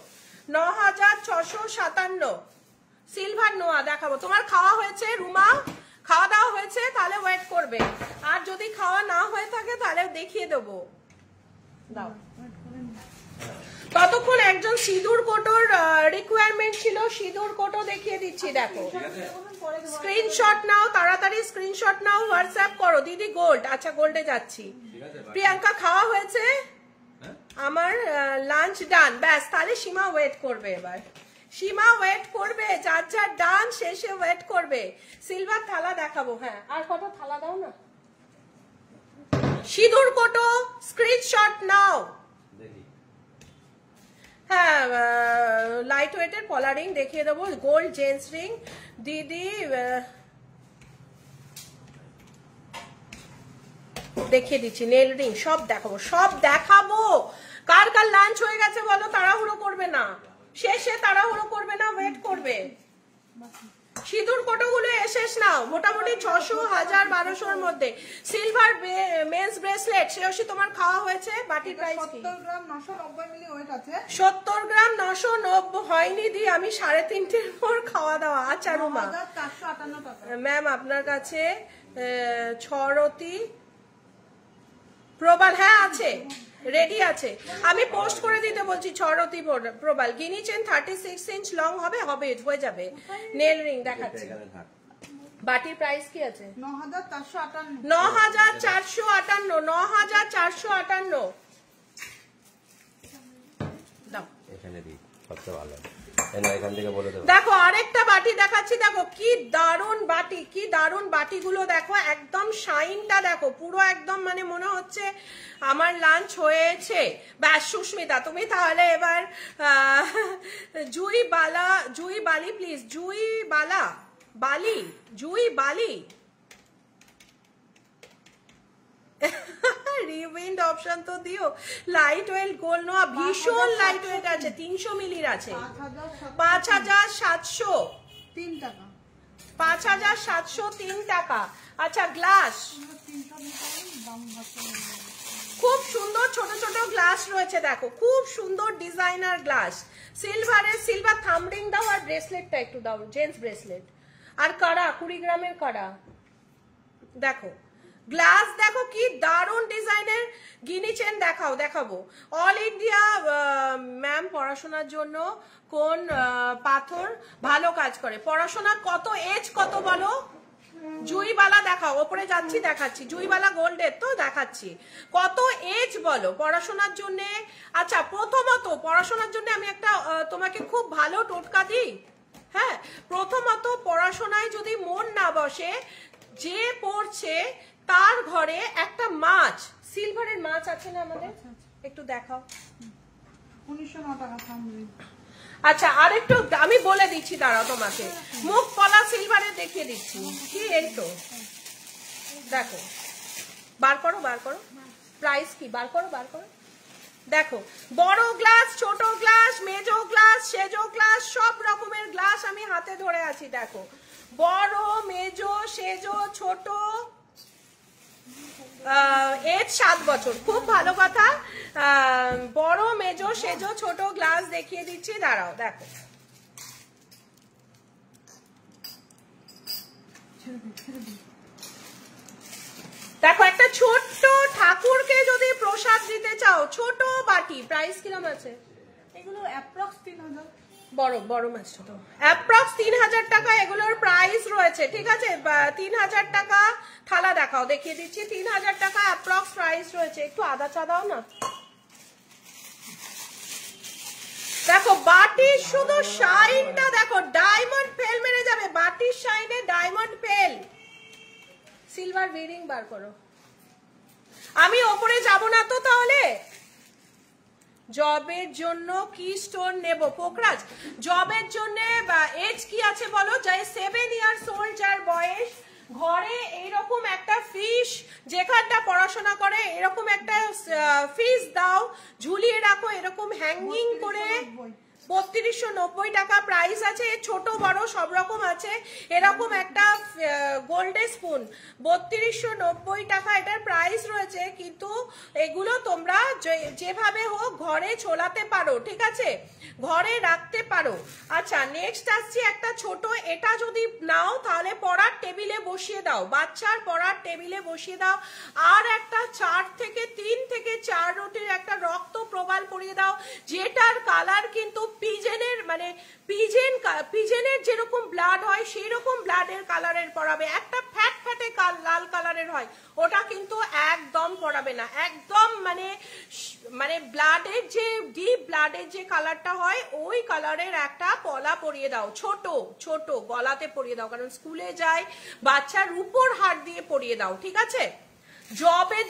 9657 সিলভার নোয়া দেখাবো। তোমার খাওয়া হয়েছে রুমা? খাওয়া দাওয়া হয়েছে? তাহলে ওয়েট করবে। আর যদি খাওয়া না হয়ে থাকে তাহলে দেখিয়ে দেবো। দাও। ততক্ষণ একজন সিঁদুর কোটোর রিকোয়ারমেন্ট ছিল, সিঁদুর কোটো দেখিয়ে দিচ্ছি। দেখো, স্ক্রিনশট নাও, তাড়াতাড়ি স্ক্রিনশট নাও, হোয়াটসঅ্যাপ করো। দিদি গোল্ড, আচ্ছা গোল্ডে যাচ্ছি। প্রিয়াঙ্কা খাওয়া হয়েছে? আমার লাঞ্চ ডান। ব্যাস, তাহলে সীমা ওয়েট করবে। এবার সীমা ওয়েট করবে, যার যার ডান শেষে ওয়েট করবে। সিলভার থালা দেখাবো। হ্যাঁ, আর কত থালা দাও না। সিঁদুর কোটো স্ক্রিনশট নাও। হ্যাঁ, লাইট ওয়েটের পলা রিং দেখিয়ে দেবো, গোল্ড জেন্টস রিং। দিদি দেখিয়ে দিচ্ছি, নেল রিং সব দেখাবো, সব দেখাবো। কার কার লাঞ্চ হয়ে গেছে বলো, তাড়াহুড়ো করবে না, শেষে তাড়াহুড়ো করবে না, ওয়েট করবে। সিঁদুর কোটোগুলো শেষ নাও, মোটামুটি 600, 1000, 1200-র মধ্যে। সিলভার মেন্স ব্রেসলেট, শ্রেয়সী তোমার খাওয়া হয়েছে? বাটির প্রাইস কি? 70 গ্রাম 990 মিলি ওয়েট আছে। 70 গ্রাম 990 হয়নি দি, আমি 3:30-এর পর খাওয়া দাওয়া। আচ্ছা রুমা 9458 টাকা। ম্যাম আপনার কাছে ছরতি প্রবাল? হ্যাঁ আছে, রেডি আছে, আমি পোস্ট করে দিতে বলছি। ছরতি প্রবাল গিনি চেন 36 ইঞ্চ লং হবে, হবে হয়ে যাবে। নেল রিং দেখাচ্ছি। বাটির প্রাইস কি আছে? 9458। 9458 9458 দাও। এখানে দিই, সবচেয়ে ভালো। এখান থেকে বলে দেবো। দেখো আরেকটা বাটি দেখাচ্ছি, দেখো কি দারুন বাটি, কি দারুন বাটিগুলো দেখো, একদম শাইনটা দেখো, পুরো একদম মানে মনে হচ্ছে আমার লাঞ্চ হয়েছে। ব্যাস সুস্মিতা, তুমি তাহলে এবার জুই বালি প্লিজ, জুই বালি রিউইন্ড অপশন তো দিও। লাইট ওয়েট গোল্ড নোয়া ভীষণ লাইট ওয়েট আছে, 300 মিলির আছে। 5703 টাকা। 5703 টাকা। আচ্ছা গ্লাস খুব সুন্দর, ছোট ছোট গ্লাস রয়েছে দেখো, খুব সুন্দর ডিজাইনার গ্লাস। সিলভারের, সিলভার থাম্বরিং দাও, আর ব্রেসলেটটা একটু দাও, জেন্টস ব্রেসলেট। আর কড়া 20 গ্রামের কড়া দেখো। গ্লাস দেখো কি দারুণ ডিজাইনের। গিনি চেন দেখাবো। অল ইন্ডিয়া ম্যাম পড়াশোনার জন্য কোন পাথর ভালো কাজ করে? পড়াশোনা কত এজ কত বলো? জুইবালা দেখাও, ওপরে যাচ্ছি দেখাচ্ছি। জুইবালা গোল্ডের তো দেখাচ্ছি, কত এজ বলো পড়াশোনার জন্য? আচ্ছা প্রথমত পড়াশোনার জন্য আমি একটা তোমাকে খুব ভালো টোটকা দিই। হ্যাঁ, প্রথমত পড়াশোনায় যদি মন না বসে, যে পড়ছে তার ঘরে একটা মাছ, সিলভারের মাছ আছে না আমাদের, একটু দেখাও। 1909 টাকা। আচ্ছা আরেকটু আমি বলে দিচ্ছি, দাঁড়াও তোমাকে মুখ পলা সিলভারে দেখিয়ে দিচ্ছি। কি এই তো দেখো, বার করো প্রাইস কি, বার করো। দেখো বড় গ্লাস, ছোট গ্লাস, মেজো গ্লাস, সেজো গ্লাস, সব রকমের গ্লাস আমি হাতে ধরে আছি। দেখো বড়, মেজো, সেজো, ছোট, এজ 7 বছর, খুব ভালো কথা। বড়, মেজো, সেজো, ছোট গ্লাস দেখিয়ে দিচ্ছি, দাঁড়াও। দেখো দেখো একটা ছোট্ট ঠাকুরকে যদি প্রসাদ দিতে চাও, ছোট বাটি, প্রাইস কিরকম আছে? এগুলো অ্যাপ্রক্স 3000। বড় মাছটা তো অ্যাপ্রক্স 3000 টাকা এগুলোর প্রাইস রয়েছে, ঠিক আছে? 3000 টাকা থালা দেখাও, দেখিয়ে দিচ্ছি। 3000 টাকা অ্যাপ্রক্স প্রাইস রয়েছে। একটু আদা চা দাও না। দেখো বাটির শুধু শাইনটা দেখো, ডায়মন্ড ফেল মেরে যাবে। বাটির শাইনে ডায়মন্ড ফেল। সিলভার বেরিং বার করো। আমি ওপরে যাব না তো তাহলে। জবের জন্য কি স্টোন নেব? পোকরাজ জবের জন্য এজ কি আছে বলো? যাই 7 ইয়ার্স ওল্ড, যার বয়স, ঘরে এইরকম একটা ফিশ, যেখানটা পড়াশোনা করে এরকম একটা ফিশ দাও, ঝুলিয়ে রাখো এরকম হ্যাঙ্গিং করে। 3290 টাকা প্রাইস আছে। ছোট বড় সব রকম আছে। এরকম একটা গোল্ডেন স্পুন 3290 টাকা এটার প্রাইস রয়েছে। কিন্তু এগুলো তোমরা যেভাবে হোক ঘরে ছোলাতে পারো, ঠিক আছে, ঘরে রাখতে পারো। আচ্ছা নেক্সট আসছি একটা ছোট, এটা যদি নাও তাহলে পড়ার টেবিলে বসিয়ে দাও, বাচ্চার পড়ার টেবিলে বসিয়ে দাও। আর একটা 3 থেকে 4 রুটির একটা রক্ত প্রবাল পরিয়ে দাও, যেটার কালার কিন্তু পিজেনের, মানে পিজেনের যেরকম ব্লাড হয় সেই রকম ব্লাডের কালারের পড়াবে। একটা ফ্যাটে লাল কালারের হয়, ওটা কিন্তু একদম পড়াবে না। একদম মানে ব্লাডের যে ডিপ ব্লাডের যে কালারটা হয় ওই কালারের একটা পলা পরিয়ে দাও, ছোট গলাতে পরিয়ে দাও, কারণ স্কুলে যায় বাচ্চার উপর হাত দিয়ে পরিয়ে দাও, ঠিক আছে? জবের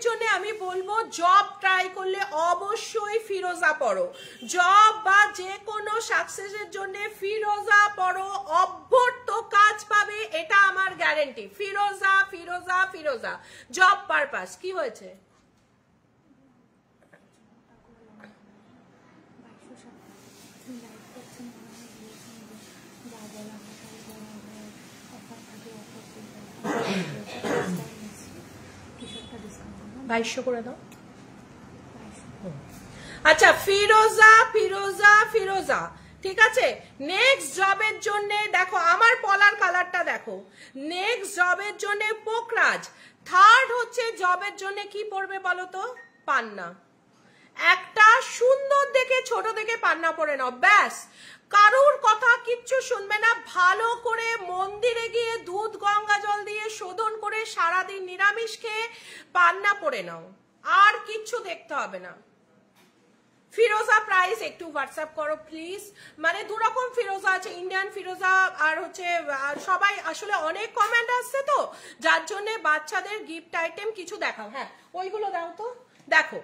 জন্য আমি বলবো জব ট্রাই করলে অবশ্যই ফিরোজা পড়ো। জব বা যে কোনো সাকসেসের জন্য ফিরোজা পড়ো, অভ্যর্থ কাজ পাবে, এটা আমার গ্যারেন্টি। ফিরোজা জব পারপাস। কি হয়েছে? বাইশো করে দাও। আচ্ছা ফিরোজা ঠিক আছে। নেক্সট জবের জন্য দেখো আমার পলার কালারটা দেখো। নেক্সট জবের জন্য পোকরাজ। থার্ড হচ্ছে জবের জন্য কি পড়বে বলো তো? পান্না। একটা সুন্দর দেখে ছোট দেখে পান্না পরে নাও, ব্যাস। কারুর কথা কিচ্ছু শুনবে না। ভালো করে মন্দিরে গিয়ে দুধ গঙ্গা জল দিয়ে শোধন করে সারাদিন নিরামিষ খেয়ে পান্না পরে নাও, আর কিচ্ছু দেখতে হবে না। ফিরোজা প্রাইস একটু হোয়াটসঅ্যাপ করো প্লিজ। মানে দু রকম ফিরোজা আছে, ইন্ডিয়ান ফিরোজা আর হচ্ছে সবাই আসলে অনেক কমেন্ট আসছে তো, যার জন্য বাচ্চাদের গিফট আইটেম কিছু দেখাও। হ্যাঁ ওইগুলো দাও তো। দেখো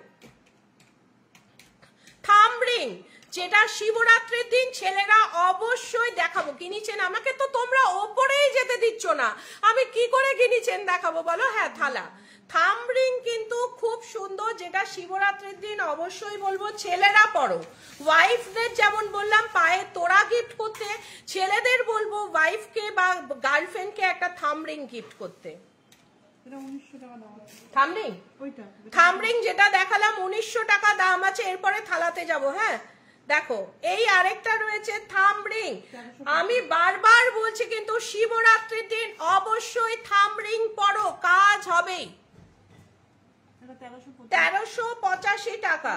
থাম্ব রিং, যেটা শিবরাত্রির দিন ছেলেরা অবশ্যই দেখাবো। কিনেছেন? আমাকে তো তোমরা ওপরেই যেতে দিচ্ছ না, আমি কি করে কিনেছেন দেখাবো বলো? হ্যাঁ থালা। থাম্ব রিং কিন্তু খুব সুন্দর, যেটা শিবরাত্রির দিন অবশ্যই বলবো ছেলেরা পরো। ওয়াইফদের যেমন বললাম পায়ে তোড়া গিফট করতে, ছেলেদের বলবো ওয়াইফকে বা গার্লফ্রেন্ডকে একটা থাম্ব রিং গিফট করতে। থাম্ব রিং যেটা দেখালাম 1900 টাকা দাম আছে। এরপরে থালাতে যাব। হ্যাঁ দেখো এই আরেকটা রয়েছে থাম্ব রিং। আমি বারবার বলছি কিন্তু শিবরাত্রির দিন অবশ্যই থাম্ব রিং পরো, কাজ হবেই। 1385 টাকা।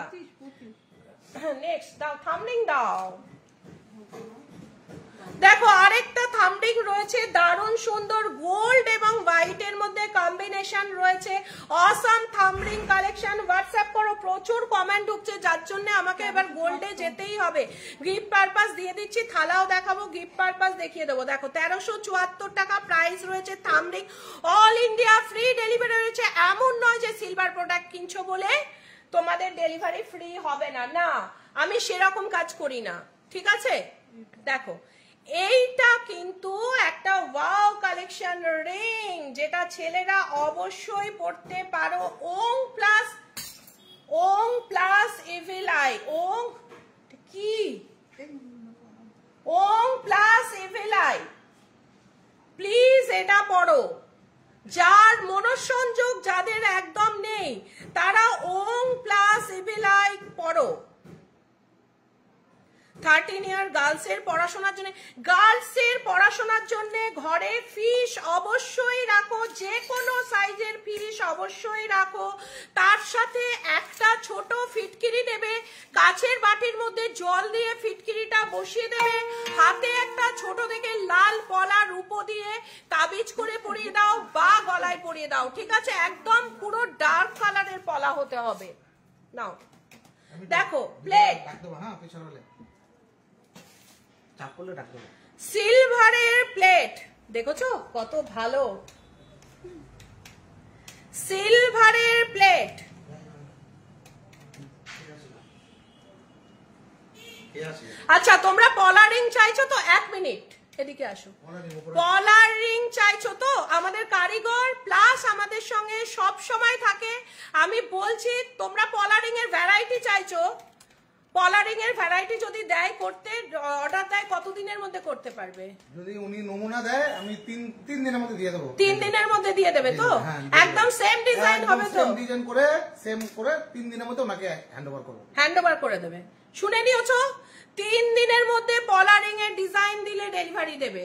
নেক্সট দাও থাম্ব রিং দাও। দেখো আরেকটা থাম্ব রিং রয়েছে, দারুণ সুন্দর, গোল্ড এবং হোয়াইটের মধ্যে কম্বিনেশন রয়েছে। Awesome thumb ring collection. WhatsApp করো, প্রচুর কমেন্ট ঢুকছে, যার জন্য আমাকে এবার গোল্ডে যেতেই হবে। গিফট পারপাস দিয়ে দিচ্ছি, থালাও দেখাবো, গিফট পারপাস দেখিয়ে দেবো। দেখো 1374 টাকা প্রাইস রয়েছে thumb ring. All India free delivery রয়েছে। এমন নয় যে সিলভার প্রোডাক্ট কিনছো বলে তোমাদের ডেলিভারি ফ্রি হবে না, না আমি সেরকম কাজ করি না, ঠিক আছে। দেখো এইটা কিন্তু একটা ওয়াও কালেকশন রিং, যেটা ছেলেরা অবশ্যই পড়তে পারো। ওং প্লাস ইভিল আই, ওং কি, ওং প্লাস ইভিল আই, প্লিজ এটা পড়ো। যার মনঃসংযোগ যাদের একদম নেই তারা ওং প্লাস ইভিল আই পড়ো। 13 ইয়ার গার্লসের পড়াশোনার জন্য, গার্লসের পড়াশোনার জন্য ঘরে ফিশ অবশ্যই রাখো, যে কোনো সাইজের ফিশ অবশ্যই রাখো। তার সাথে একটা ছোট ফিটকিরি দেবে, কাচের বাটির মধ্যে জল দিয়ে ফিটকিরিটা বসিয়ে দেবে, হাতে একটা ছোট দেখে লাল পলা রূপো দিয়ে তাবিজ করে পরিয়ে দাও বা গলায় পরিয়ে দাও, ঠিক আছে। একদম পুরো ডার্ক কালারের পলা হতে হবে। নাও দেখো প্লেট, সিলভারের প্লেট, দেখেছো কত ভালো সিলভারের প্লেট। আচ্ছা তোমরা পলার রিং চাইছো তো, 1 মিনিট এদিকে আসো। পলার রিং চাইছো তো, আমাদের কারিগর প্লাস আমাদের সঙ্গে সব সময় থাকে। আমি বলছি তোমরা পলার রিং এর ভ্যারাইটি চাইছো, পলারিং এর ভ্যারাইটি যদি দেয় করতে, অর্ডার দেয় কতদিনের মধ্যে করতে পারবে? যদি উনি নমুনা দেয় আমি 3 দিনের মধ্যে দিয়ে দেব। 3 দিনের মধ্যে দিয়ে দেবে তো? একদম সেম ডিজাইন হবে তো? সেম ডিজাইন করে সেম করে 3 দিনের মধ্যে ওনাকে হ্যান্ডওভার করব। হ্যান্ডওভার করে দেবে, শুনে নিয়েছো? 3 দিনের মধ্যে পলারিং এর ডিজাইন দিলে ডেলিভারি দেবে।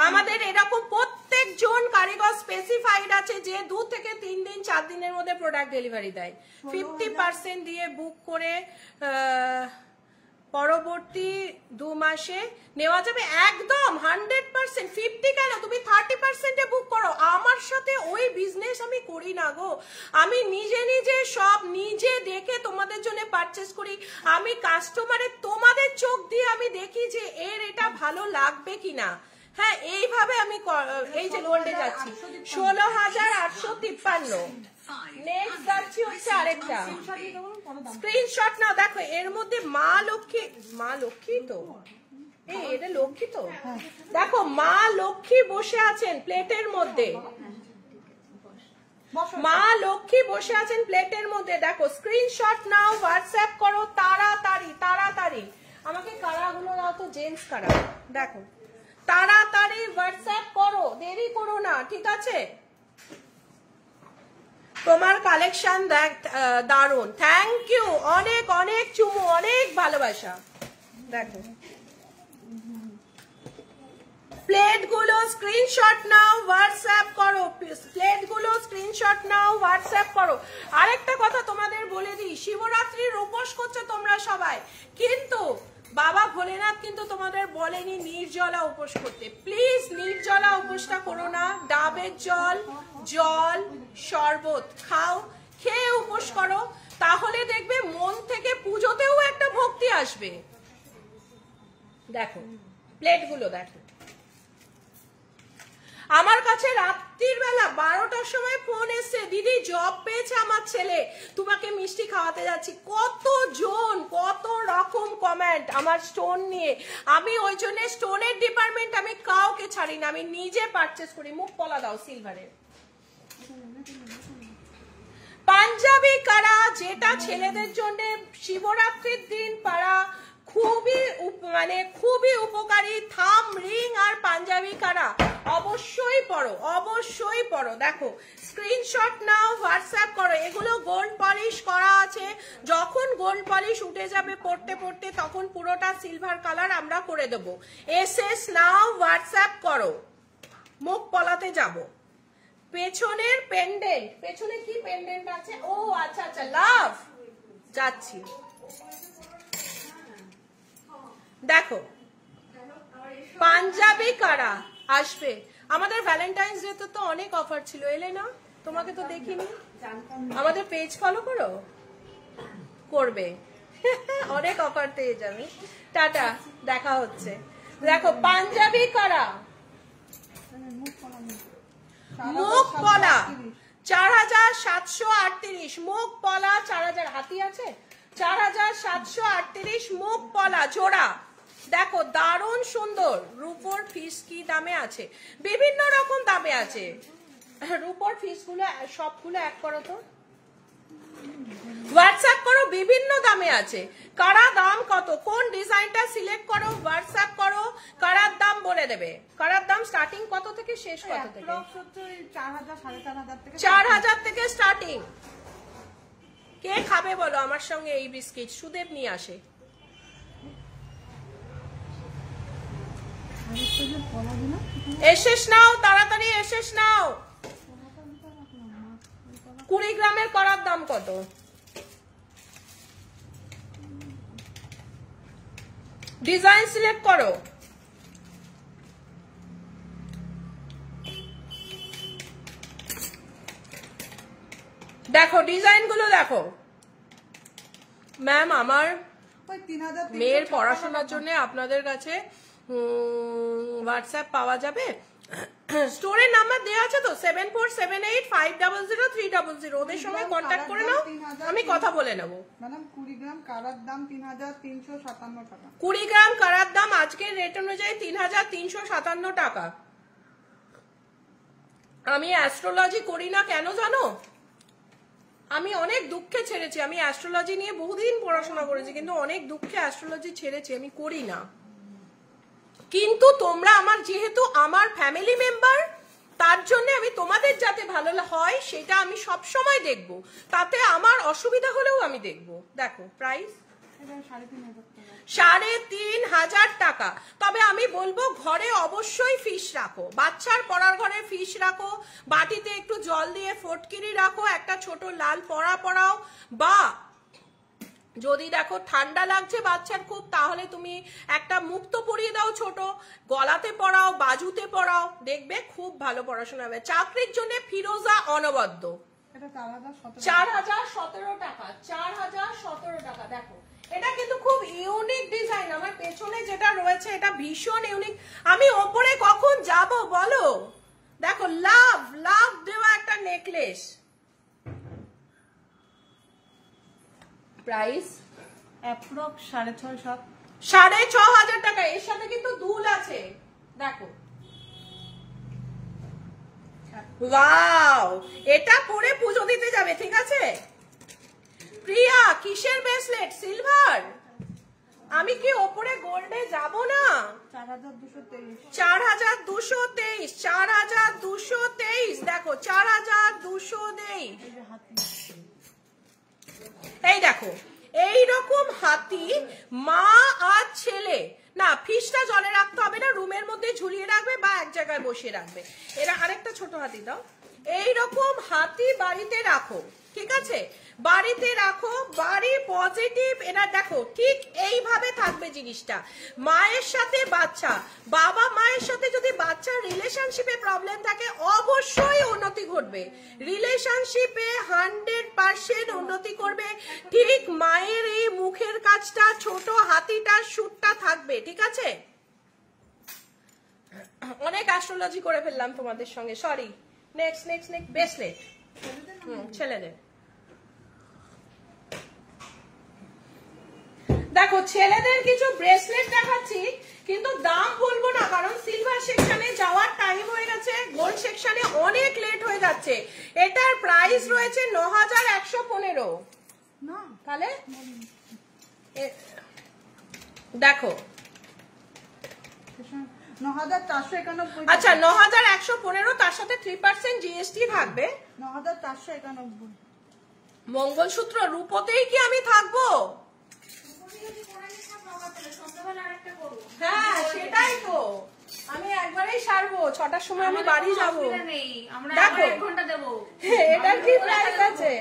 আমাদের এরকম প্রত্যেকজন কারিগর স্পেসিফাইড আছে যে 2 থেকে 3 দিন 4 দিনের মধ্যে প্রোডাক্ট ডেলিভারি দেয়। 50% দিয়ে বুক করে পরবর্তী 2 মাসে নেওয়া যাবে। একদম 100%। 50 কেন, তুমি 30% বুক করো। আমার সাথে ওই বিজনেস আমি করি না গো, আমি নিজে সব নিজে দেখে তোমাদের জন্য পারচেস করি। আমি কাস্টমারের, তোমাদের চোখ দিয়ে আমি দেখি যে এর এটা ভালো লাগবে কিনা। হ্যাঁ এইভাবে আমি এই যে গোল্ডে যাচ্ছি 16,853। নেক্সট যাচ্ছি হচ্ছে আরেকটা স্ক্রিনশট নাও। দেখো এর মধ্যে মা লক্ষ্মী তো, এটা লক্ষ্মী তো, দেখো মা লক্ষ্মী বসে আছেন প্লেটের মধ্যে, মা লক্ষ্মী বসে আছেন প্লেটের মধ্যে। দেখো স্ক্রিনশট নাও, হোয়াটসঅ্যাপ করো তাড়াতাড়ি। আমাকে কারাগুলো দাও তো, জেন্টস কারা। দেখো তাড়াতাড়ি হোয়াটসঅ্যাপ করো, দেরি করো না, ঠিক আছে। তোমার কালেকশন দেখ দারুন, থ্যাংক ইউ, অনেক অনেক চুমু, অনেক ভালোবাসা। দেখো প্লেটগুলো স্ক্রিনশট নাও, হোয়াটসঅ্যাপ করো, প্লেটগুলো স্ক্রিনশট নাও, হোয়াটসঅ্যাপ করো। আরেকটা কথা তোমাদের বলে দিই, শিবরাত্রির উপোস করছো তোমরা সবাই, কিন্তু বাবা ভোলেনাথ কিন্তু তোমাদের বলেনি নির্জলা উপোস করতে। প্লিজ নির্জলা উপোসটা করো না, ডাবের জল শরবত খাও, খেয়ে উপোস করো, তাহলে দেখবে মন থেকে পুজোতেও একটা ভক্তি আসবে। দেখো প্লেটগুলো দেখো। আমার কাছে রাত্রির বেলা 12টার সময় ফোন এসছে, দিদি জব পেয়েছে আমার ছেলে, তোমাকে মিষ্টি খাওয়াতে যাচ্ছি। কতজন কত রকম কমেন্ট আমার স্টোন নিয়ে। আমি ওই জন্য স্টোনের ডিপার্টমেন্ট আমি কাউকে ছাড়ি না, আমি নিজে পারচেস করি। মুখ পলা দাও সিলভারের। পাঞ্জাবি কারা, যেটা ছেলেদের জন্য শিবরাত্রির দিন পারা খুবই উপকারী। থাম রিং আর পাঞ্জাবি কারা অবশ্যই পড়ো। দেখো স্ক্রিনশট নাও, হোয়াটসঅ্যাপ করো। এগুলো গোল্ড পলিশ করা আছে, যখন গোল্ড পলিশ উঠে যাবে পড়তে তখন পুরোটা সিলভার কালার আমরা করে দেবো। এসএস নাও, হোয়াটসঅ্যাপ করো। মুখ পলাতে যাব। পেছনের পেন্ডেন্ট, পেছনে কি পেন্ডেন্ট আছে? ও আচ্ছা লাভ, যাচ্ছি। দেখো পাঞ্জাবি কারা আসবে, আমাদের ভ্যালেন্টাইন্স ডে তো অনেক অফার ছিল, এলে না? তোমাকে তো দেখিনি। আমাদের পেজ ফলো করবে অনেক অফার পেয়ে যাবে। টাটা, দেখা হচ্ছে। দেখো পাঞ্জাবি কারা, মুখ পলা 4738 মুখ পলা 4000 হাতি আছে 4738 মুখ পলা জোড়া দেখো দারুণ সুন্দর রূপোর ফিস কি দামে আছে বিভিন্ন রকম দামে আছে রূপোর ফিস গুলো সবগুলো এক করো তো হোয়াটসঅ্যাপ করো বিভিন্ন দামে আছে কারা দাম কত কোন ডিজাইনটা সিলেক্ট করো হোয়াটসঅ্যাপ করো কারার দাম বলে দেবে কারার দাম স্টার্টিং কত থেকে শেষ কত থেকে 4000 4500 থেকে 4000 থেকে স্টার্টিং কে খাবে বলো আমার সঙ্গে এই বিস্কিট সুদেব নিয়ে আসে এসেস নাও তাড়াতাড়ি এসেস নাও 20 গ্রামের করার দাম কত ডিজাইন সিলেক্ট করো দেখো ডিজাইন গুলো দেখো ম্যাম আমার ওই 3000 মেয়ের পড়াশোনার জন্য আপনাদের কাছে হোয়াটসঅ্যাপ পাওয়া যাবে স্টোরের নাম্বার দেওয়া আছে তো 7478500300 ওদের সঙ্গে কন্ট্যাক্ট করে নাও আমি কথা বলে নেব ম্যাডাম 20 গ্রাম কারার দাম 3357 টাকা 20 গ্রাম কারার দাম আজকের রেট অনুযায়ী 3357 টাকা আমি অ্যাস্ট্রোলজি করি না কেন জানো আমি অনেক দুঃখে ছেড়েছি আমি অ্যাস্ট্রোলজি নিয়ে বহুদিন পড়াশোনা করেছি কিন্তু অনেক দুঃখে অ্যাস্ট্রোলজি ছেড়েছি আমি করি না কিন্তু তোমরা আমার যেহেতু আমার ফ্যামিলি মেম্বার তার জন্য আমি তোমাদের যাতে ভালো হয় সেটা আমি সব সময় দেখব তাতে আমার অসুবিধা হলেও আমি দেখব দেখো প্রাইস 3500 টাকা তবে আমি বলবো ঘরে অবশ্যই ফিশ রাখো বাচ্চার পড়ার ঘরে ফিশ রাখো বাটিতে একটু জল দিয়ে ফটকিরি রাখো একটা ছোট লাল পড়া পড়াও বা যদি দেখো ঠান্ডা লাগছে বাচ্চার খুব তাহলে তুমি একটা মুক্ত পরিয়ে দাও ছোট গলাতে পড়াও বাজুতে পড়াও দেখবে খুব ভালো পড়াশোনা হবে চাকরির জন্য ফিরোজা অনবদ্য 4017 টাকা 4017 টাকা দেখো এটা কিন্তু খুব ইউনিক ডিজাইন আমার পেছনে যেটা রয়েছে এটা ভীষণ ইউনিক আমি ওপরে কখন যাব বলো দেখো লাভ লাভ দেওয়া একটা নেকলেস প্রাইস অ্যাপ্রক্স 650 6500 টাকা এর সাথে কিন্তু দুল আছে দেখো ওয়াও এটা পরে পুজো দিতে যাবে ঠিক আছে প্রিয়া কিসের ব্রেসলেট সিলভার আমি কি ওপরে গোল্ডে যাব না 4223 দেখো 4223 এই দেখো এইরকম হাতি মা আর ছেলে না ফিশটা জলে রাখতে হবে না রুমের মধ্যে ঝুলিয়ে রাখবে বা এক জায়গায় বসিয়ে রাখবে এরা আরেকটা ছোট হাতি দাও এইরকম হাতি বাড়িতে রাখো ঠিক আছে বাড়িতে রাখো বাড়ি পজিটিভ এরা দেখো ঠিক এইভাবে থাকবে জিনিসটা মায়ের সাথে বাচ্চা বাবা মায়ের সাথে যদি বাচ্চার রিলেশনশিপে প্রবলেম থাকে অবশ্যই উন্নতি ঘটবে রিলেশনশিপে 100% উন্নতি করবে ঠিক মায়ের এই মুখের কাজটা ছোট হাতিটার শুটটা থাকবে ঠিক আছে অনেক অ্যাস্ট্রোলজি করে ফেললাম তোমাদের সঙ্গে সরি নেক্সট ব্রেসলেট ছেলেদের দেখো ছেলেদের কিছু ব্রেসলেট দেখাচ্ছি কিন্তু দাম বলবো না কারণ সিলভার সেকশনে যাওয়ার টাইম হয়ে গেছে গোল্ড সেকশনে অনেক লেট হয়ে যাচ্ছে এটার প্রাইস রয়েছে 9115 না তাহলে দেখো 9491 আচ্ছা 9115 তার সাথে 3% জিএসটি থাকবে 9491 মঙ্গলসূত্র রূপতেই কি আমি থাকবো হ্যাঁ সেটাই তো আমি একবারেই সারবো 6টার সময় আমি বাড়ি যাবো দেখো এটার কি প্রাইস আছে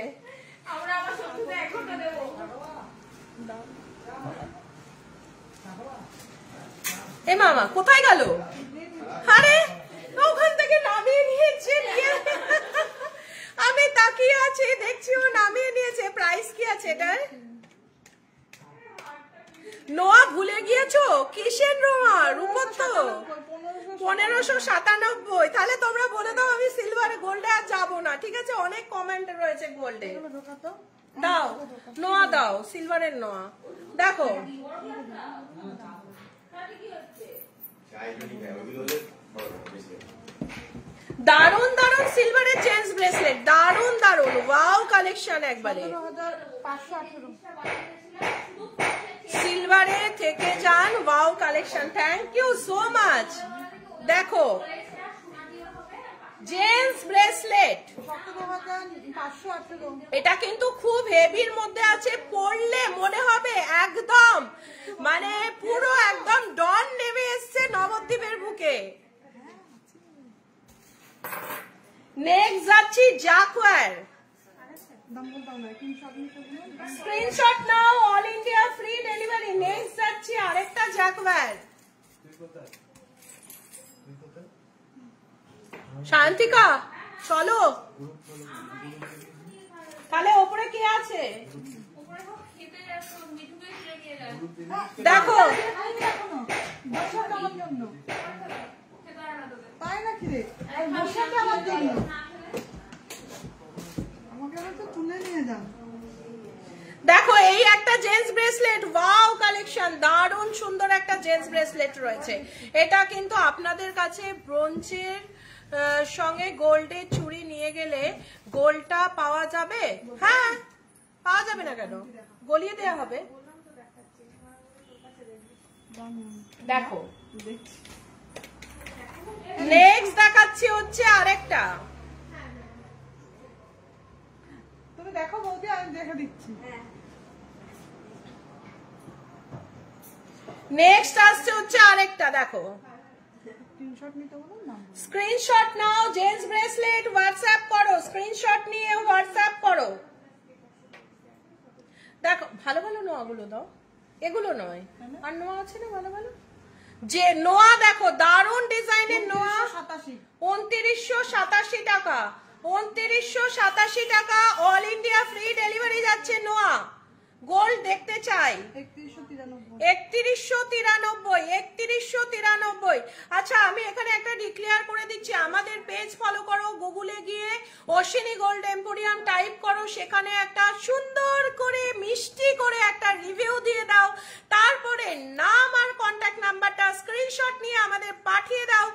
এ মামা কোথায় গেল আরে ওখান থেকে নামিয়ে নিয়েছে আমি তাকিয়ে আছি দেখছি ও নামিয়ে নিয়েছে প্রাইস কি আছে এটার নোয়া ভুলে গিয়েছো? কিসের নোয়া? রূপোর তো 1597। তাহলে তোমরা বলে দাও আমি সিলভারে গোল্ডে আর যাবো না, ঠিক আছে? অনেক কমেন্ট রয়েছে গোল্ডে। দাও নোয়া, দাও সিলভারের নোয়া। দেখো দারুন দারুন সিলভারের চেঞ্জ ব্রেসলেট, দারুন দারুন, ওয়াও কালেকশন একবারে। 17,518 সিলভারে থেকে যান, wow collection, thank you so much. দেখো জেন্টস ব্রেসলেট, 17,518 এটা কিন্তু খুব হেভির মধ্যে আছে, পরলে মনে হবে একদম মানে পুরো একদম ডন নেমে এসছে নবদ্বীপের বুকে। নেক্সট যাচ্ছি জাকওয়ার, দাম বলতাম না, স্ক্রিনশট নাও, all India free delivery. Next যাচ্ছি আরেকটা জাকওয়ার। শান্তিকা চলো, তাহলে ওপরে কে আছে দেখো। তাই নাকি রে? বসাটা আমার জন্য, আমাকে তো তুলে নিয়ে যান। দেখো এই একটা জেন্টস ব্রেসলেট, ওয়াও কালেকশন, দারুণ সুন্দর একটা জেন্টস ব্রেসলেট রয়েছে। এটা কিন্তু আপনাদের কাছে ব্রোঞ্জের সঙ্গে গোল্ডের চুড়ি নিয়ে গেলে গোল্ডটা পাওয়া যাবে। হ্যাঁ পাওয়া যাবে না কেন, গলিয়ে দেওয়া হবে। দেখো নেক্সট দেখাচ্ছি হচ্ছে আরেকটা। তুমি দেখো বৌদি, আমি দেখে দিচ্ছি। নেক্সট আসছে হচ্ছে আরেকটা, দেখো স্ক্রিনশট নিতে বলুন না। স্ক্রিনশট নাও, জেন্টস ব্রেসলেট হোয়াটসঅ্যাপ করো, স্ক্রিনশট নিয়ে হোয়াটসঅ্যাপ করো। দেখো ভালো ভালো নোয়াগুলো দাও, এগুলো নয়, আর নোয়া আছে না ভালো ভালো যে নোয়া। দেখো দারুণ ডিজাইনের নোয়া, 2987 টাকা, 2987 টাকা, অল ইন্ডিয়া ফ্রি ডেলিভারি যাচ্ছে নোয়া। গোল্ড দেখতে চাই 3193। আচ্ছা আমি এখানে একটা ডিক্লেয়ার করে দিচ্ছি, আমাদের পেজ ফলো করো, গুগলে গিয়ে অশ্বিনী গোল্ড এম্পোরিয়াম টাইপ করো, সেখানে একটা সুন্দর করে মিষ্টি করে একটা রিভিউ দিয়ে দাও, তারপরে নাম আর কন্ট্যাক্ট নাম্বারটা স্ক্রিনশট নিয়ে আমাদের পাঠিয়ে দাও।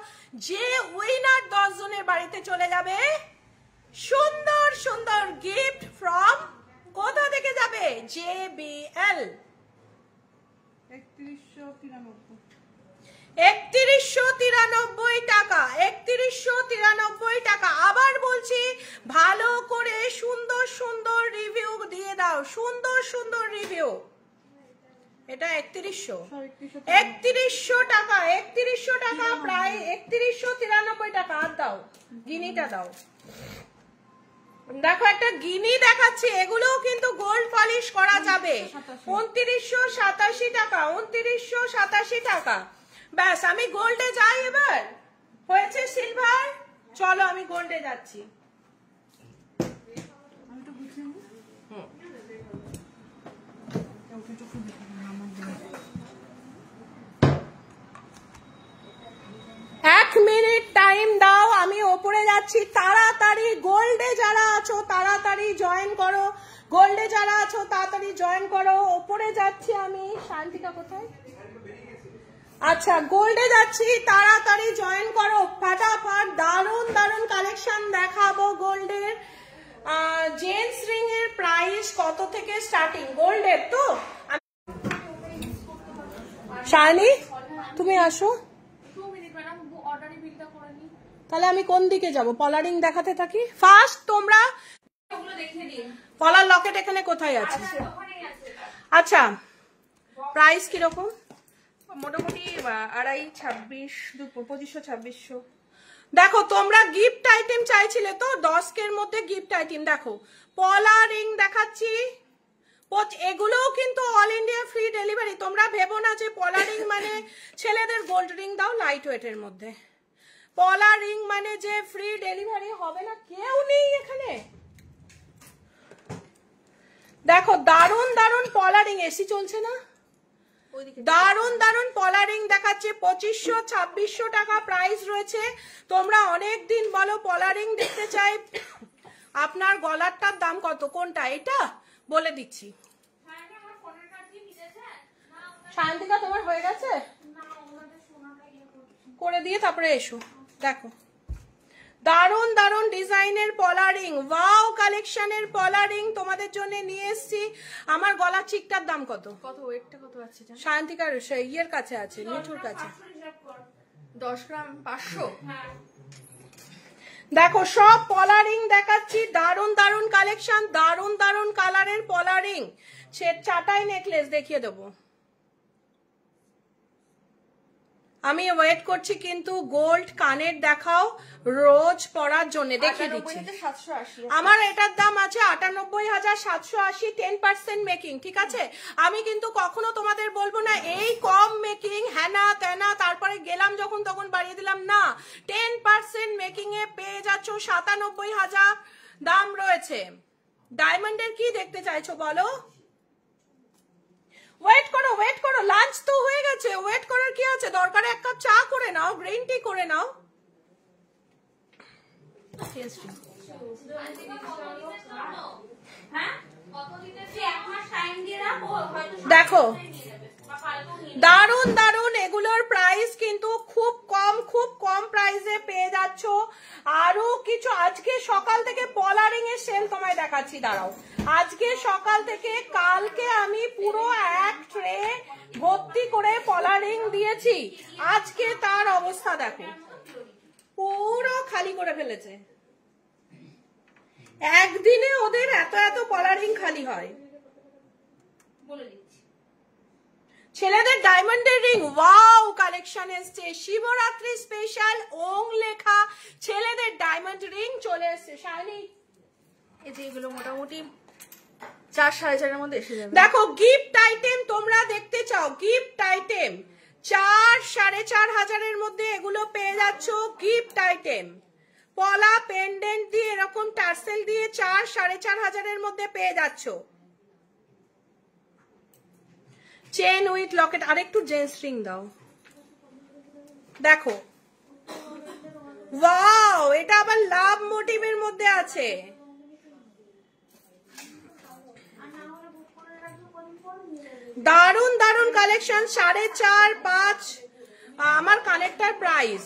যে উইনার 10 জনের বাড়িতে চলে যাবে সুন্দর সুন্দর গিফট ফ্রম, কোথা থেকে যাবে? JBL। 3193 টাকা, 3193 টাকা। আবার বলছি ভালো করে সুন্দর সুন্দর রিভিউ দিয়ে দাও, সুন্দর সুন্দর রিভিউ। এটা 3100 টাকা, 3100 টাকা, প্রায় 3193 টাকা। আর দাও গিনিটা দাও। দেখো একটা গিনি দেখাচ্ছি, এগুলোও কিন্তু গোল্ড পলিশ করা যাবে। 2987 টাকা, 2987 টাকা। ব্যাস আমি গোল্ডে যাই এবার, হয়েছে সিলভার, চলো আমি গোল্ডে যাচ্ছি। এক মিনিট টাইম দাও, আমি ওপরে যাচ্ছি তাড়াতাড়ি। গোল্ডে যারা আছো তাড়াতাড়ি জয়েন করো, গোল্ডে যারা আছো তাড়াতাড়ি জয়েন করো। ওপরে যাচ্ছি আমি, শান্তিকা কোথায়? আচ্ছা গোল্ডে যাচ্ছি, তাড়াতাড়ি জয়েন করো ফাটাফাট। দারুন দারুন কালেকশন দেখাবো গোল্ডের। জেন্টস রিং এর প্রাইস কত থেকে স্টার্টিং গোল্ডের? তো শাইনি তুমি আসো, তাহলে আমি কোন দিকে যাব? পলারিং দেখাতে থাকি। ফার্স্ট তোমরা পলার লকেট এখানে কোথায় আছে? আচ্ছা প্রাইস কিরকম? মোটামুটি 2500-2600। দেখো তোমরা গিফট আইটেম চাইছিলে তো, 10 এর মধ্যে গিফট আইটেম। দেখো পলা রিং দেখাচ্ছি, এগুলোও কিন্তু অল ইন্ডিয়া ফ্রি ডেলিভারি। তোমরা ভেবো না যে পলা রিং মানে ছেলেদের গোল্ড রিং দাও লাইট ওয়েটের মধ্যে, পলা রিং মানে যে ফ্রি ডেলিভারি হবে না, কেউ নেই এখানে। দেখো দারুন দারুন পলা রিং। এসি চলছে না? দারুন দারুন পলারিং দেখাচ্ছে 2500-2600 টাকা প্রাইস রয়েছে। তোমরা অনেক দিন বলো পলারিং দেখতে চাই। আপনার গলারটার দাম কত? কোনটা? এটা বলে দিচ্ছি। শান্তিকা তোমার হয়ে গেছে? করে দিয়ে তারপরে এসো। দেখো দারুন দারুন ডিজাইনের পলারিং, ওয়াও কালেকশনের পলারিং তোমাদের জন্য নিয়ে এসেছি। আমার গলার চিকটার দাম কত? কত ওয়েটটা কত আছে? শান্তিকার ইয়ের কাছে আছে, মিঠুর কাছে। 10 গ্রাম 500। দেখো সব পলারিং দেখাচ্ছি, দারুন দারুন কালেকশন, দারুন দারুন কালারের পলারিং। সে চাটাই নেকলেস দেখিয়ে দেবো। আমি ওয়েট করছি কিন্তু গোল্ড কানের দেখাও রোজ পরার জন্য, দেখিয়ে দিচ্ছি। 780। আমার এটার দাম আছে 98,780, 10% মেকিং। ঠিক আছে, আমি কিন্তু কখনো তোমাদের বলবো না এই কম মেকিং হ্যানা ত্যানা, তারপরে গেলাম যখন তখন বাড়িয়ে দিলাম না। 10% মেকিং এ পেয়ে যাচ্ছ 97,000 দাম রয়েছে। ডায়মন্ডের কি দেখতে চাইছো বলো? ওয়েট করো, লাঞ্চ তো হয়ে গেছে, ওয়েট করার কি আছে? দরকারে এক কাপ চা করে নাও, গ্রিন টি করে নাও। দেখো দারুন দারুন, এগুলোর প্রাইস কিন্তু খুব কম প্রাইসে পেয়ে যাচ্ছ। আরো কিছু আজকে সকাল থেকে পলারিং এর সেল তোমায় দেখাচ্ছি, দাঁড়াও। আজকে সকাল থেকে কালকে আমি পুরো এক ট্রে ভর্তি করে পলারিং দিয়েছি, আজকে তার অবস্থা দেখো, পুরো খালি করে ফেলেছে। একদিনে ওদের এত পলারিং খালি হয়। ছেলেদের ডায়মন্ডের রিং ওয়াও কালেকশন এসছে, শিবরাত্রি স্পেশাল ওং লেখা ছেলেদের ডায়মন্ড রিং চলে এসছে। শাইনি এই যে এগুলো মোটামুটি 4-4.5 মধ্যে এসে যাবে। দেখো গিফট আইটেম তোমরা দেখতে চাও, গিফট আইটেম 4-4.5 মধ্যে এগুলো পেয়ে যাচ্ছ। গিফট আইটেম পলা পেন্ডেন্ট দিয়ে এরকম টার্সেল দিয়ে 4-4.5 মধ্যে পেয়ে যাচ্ছ। চেন উইথ লকেট, আরেকটু জেন্টস রিং দাও। দেখো ওয়াও, এটা আবার লাভ মোটিভের মধ্যে আছে। দারুন দারুন কালেকশন, 4.5-5 আমার কানেক্টার প্রাইস।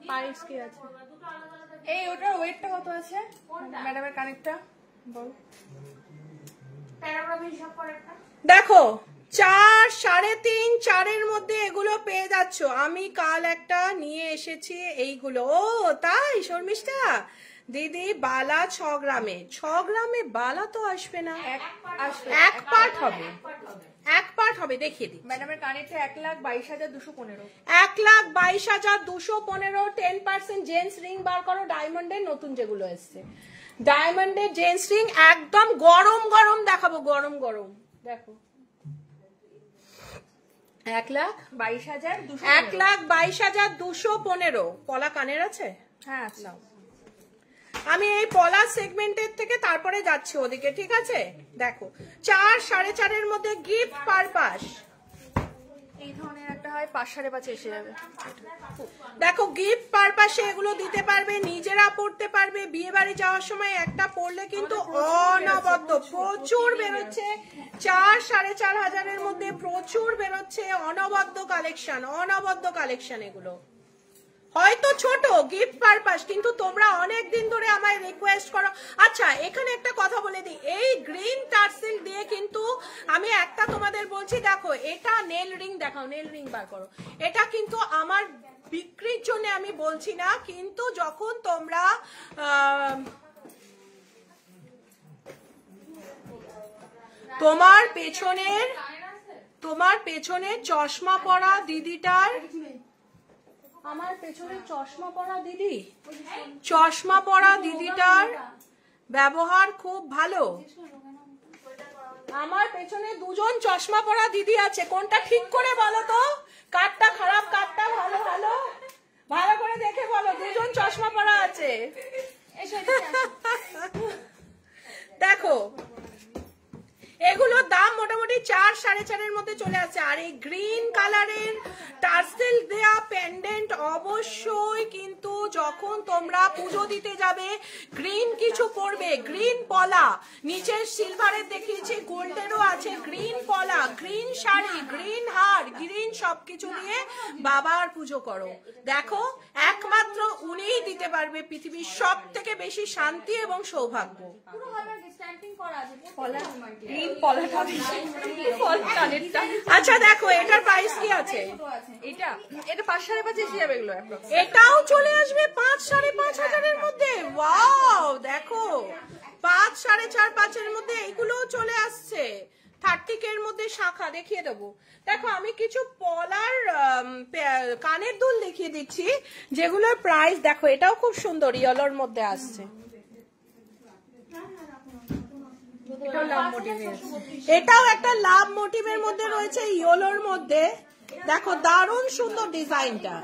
প্রাইস কি আছে? এই ওটার ওয়েটটা কত আছে ম্যাডামের কানেক্টটা বল। দেখো 4-3.5-4 মধ্যে এগুলো পেয়ে যাচ্ছ। আমি কাল একটা নিয়ে এসেছি এইগুলো। ও তাই শর্মিষ্ঠা দিদি, বালা 6 গ্রামে, 6 গ্রামে বালা তো আসবে না, এক পার্ট হবে, এক পার্ট হবে। দেখিয়ে দিই ম্যাডামের কানেক্টটা 1,22,215। 1,22,215, 10% জেন্টস রিং বার করো। ডায়মন্ডের নতুন যেগুলো এসছে, ডায়মন্ডের জেন্টস রিং একদম গরম গরম দেখাবো, গরম গরম। দেখো 1,22,215। 1,22,215 পলা কানের আছে। হ্যাঁ নাও, আমি এই পলা সেগমেন্টের থেকে তারপরে যাচ্ছি ওদিকে। ঠিক আছে, দেখো 4-4.5 মধ্যে গিফট পারপাস এই ধরনের একটা হয় 5-5.5 এসে যাবে। দেখো গিফট পারপাসে এগুলো দিতে পারবে, নিজেরা পড়তে পারবে। বিয়ে বাড়ি যাওয়ার সময় একটা পড়লে কিন্তু অনবদ্য প্রচুর বেরোচ্ছে। 4-4.5 মধ্যে প্রচুর বেরোচ্ছে, অনবদ্য কালেকশন এগুলো। হয়তো ছোট গিফট পারপাস, কিন্তু তোমরা অনেক দিন ধরে আমায় রিকোয়েস্ট করো। আচ্ছা এখানে একটা কথা বলে দিই, এই গ্রিন টার্সেল দিয়ে কিন্তু আমি একটা তোমাদের বলছি, দেখো এটা নেল রিং দেখাও, নেল রিং বার করো। এটা কিন্তু আমার বিক্রির জন্য আমি বলছি না, কিন্তু যখন তোমরা তোমার পেছনের চশমা পরা দিদিটার, আমার পেছনে চশমা পরা দিদিটার ব্যবহার খুব ভালো। আমার পেছনে দুজন চশমা পরা দিদি আছে, কোনটা ঠিক করে বলো তো, কারটা খারাপ কারটা ভালো, ভালো করে দেখে বলো। দুজন চশমা পরা আছে। দেখো এগুলোর দাম মোটামুটি 4 4.5 মধ্যে চলে আসছে। আর এই গ্রিন কালারের টার্সেল দেয়া পেন্ডেন্ট অবশ্যই কিন্তু যখন তোমরা পুজো দিতে যাবে গ্রিন কিছু পরবে, গ্রিন পলা, নিচের সিলভারের দেখিয়েছি, গোল্ডেরও আছে, গ্রিন পলা, গ্রিন শাড়ি, গ্রিন হার, গ্রিন সবকিছু দিয়ে বাবার পুজো করো। দেখো একমাত্র উনিই দিতে পারবে পৃথিবীর সব থেকে বেশি শান্তি এবং সৌভাগ্য। আচ্ছা দেখো এটার প্রাইস কি আছে? এটা 5 5.5 এসে যাবে এগুলো। এটাও চলে আসবে 5 5.5 হাজারের মধ্যে। ওয়াও দেখো 5 4.5 5 এর মধ্যে এইগুলোও চলে আসছে। 30 এর মধ্যে শাখা দেখিয়ে দেবো। দেখো আমি কিছু পলার কানের দুল দেখিয়ে দিচ্ছি যেগুলোর প্রাইস দেখো, এটাও খুব সুন্দর ইয়েলোর মধ্যে আসছে। এটাও একটা লাভ মোটিভের মধ্যে রয়েছে, ইয়েলোর মধ্যে। দেখো দারুণ সুন্দর ডিজাইনটা।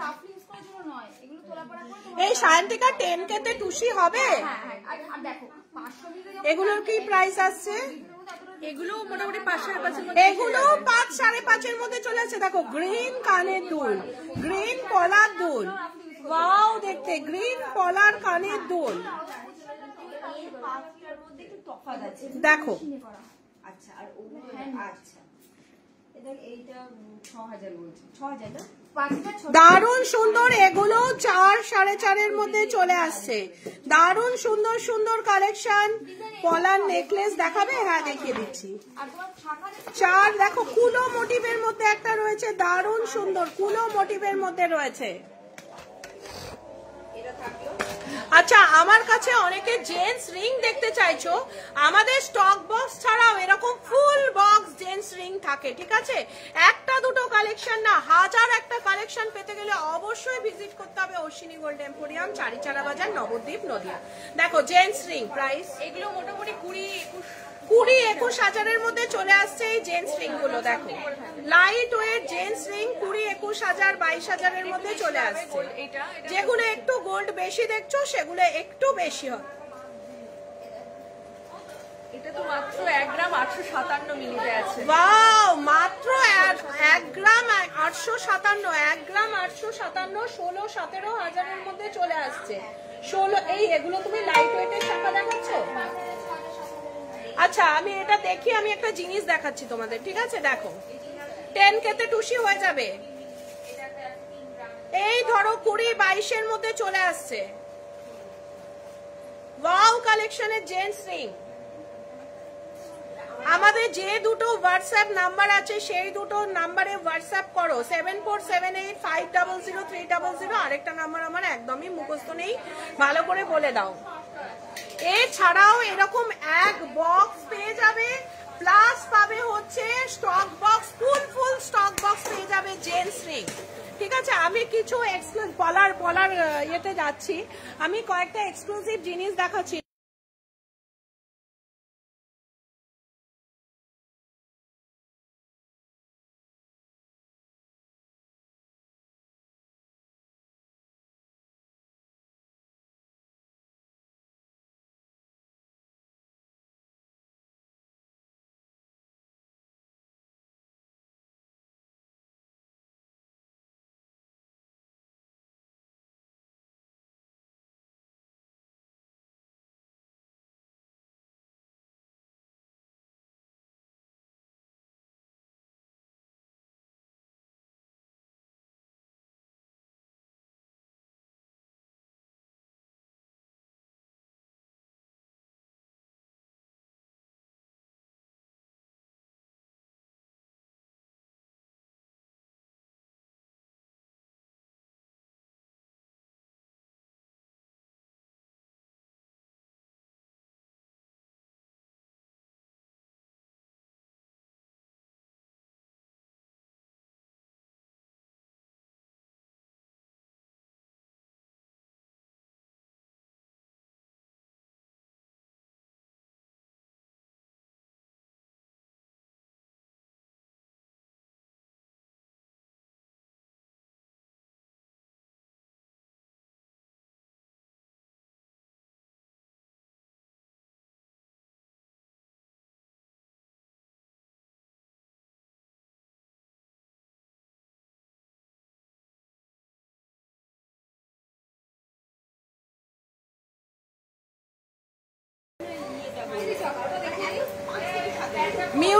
এই সায়ন্তিকা 10K তে টুসি হবে। এগুলোর কি প্রাইস আসছে? এগুলো মোটামুটি 5 5.5 এগুলো 5 5.5 এর মধ্যে চলে আসছে। দেখো গ্রিন কানের দুল, গ্রিন পলার দুল, ওয়াও দেখতে, গ্রিন পলার কানের দুল দেখো। আচ্ছা আর আচ্ছা এইটা 6000 বলছে, 6000 না? দারুণ সুন্দর, এগুলো 4 4.5 এর মধ্যে চলে আসছে। দারুণ সুন্দর সুন্দর কালেকশন। পলার নেকলেস দেখাবে? হ্যাঁ দেখিয়ে দিচ্ছি। 4 দেখো কুলো মোটিভের মধ্যে একটা রয়েছে, দারুণ সুন্দর কুলো মোটিভের মধ্যে রয়েছে। আচ্ছা আমার কাছে অনেকে জেন্টস রিং দেখতে চাইছো, আমাদের স্টক বক্স ছাড়াও এরকম ফুল বক্স জেন্টস রিং থাকে, ঠিক আছে? একটা দুটো কালেকশন না, হাজার একটা কালেকশন পেতে গেলে অবশ্যই ভিজিট করতে হবে অশ্বিনী গোল্ড এম্পোরিয়াম, চারিচারা বাজার, নবদ্বীপ, নদিয়া। দেখো জেন্টস রিং প্রাইস এগুলো মোটামুটি 20-21 হাজারের মধ্যে চলে আসছে এই জেন্টস রিং গুলো। দেখো লাইট ওয়েট জেন্টস রিং 20-21 হাজার 22 হাজারের মধ্যে চলে আসছে। যেগুলো একটু গোল্ড বেশি দেখছো সেগুলো একটু বেশি হবে। এটা তো মাত্র 1 গ্রাম 857 মিলিতে আছে। ওয়াও মাত্র 1 গ্রাম 857, 1 গ্রাম 857 16-17 হাজারের মধ্যে চলে আসছে। 16 এই এগুলো তুমি লাইট ওয়েটের শাখা দেখাচ্ছ? আচ্ছা আমি এটা দেখি, আমি একটা জিনিস দেখাচ্ছি তোমাদের, ঠিক আছে? দেখো 10K তে টুসি হয়ে যাবে। এই ধরো 20-22 এর মধ্যে চলে আসছে। ওয়াও কালেকশনের জেন্টস রিং। আমাদের যে দুটো হোয়াটসঅ্যাপ নাম্বার আছে সেই দুটো নাম্বারে হোয়াটসঅ্যাপ করো, 7478500300। আরেকটা নাম্বার আমার একদমই মুখস্থ নেই, ভালো করে বলে দাও। এছাড়াও এরকম এক বক্স পেয়ে যাবে, প্লাস পাবে হচ্ছে স্টক বক্স, ফুল স্টক বক্স পেয়ে যাবে জেন্টস রিং, ঠিক আছে? আমি কিছু পলার ইয়েতে যাচ্ছি, আমি কয়েকটা এক্সক্লুসিভ জিনিস দেখাচ্ছি।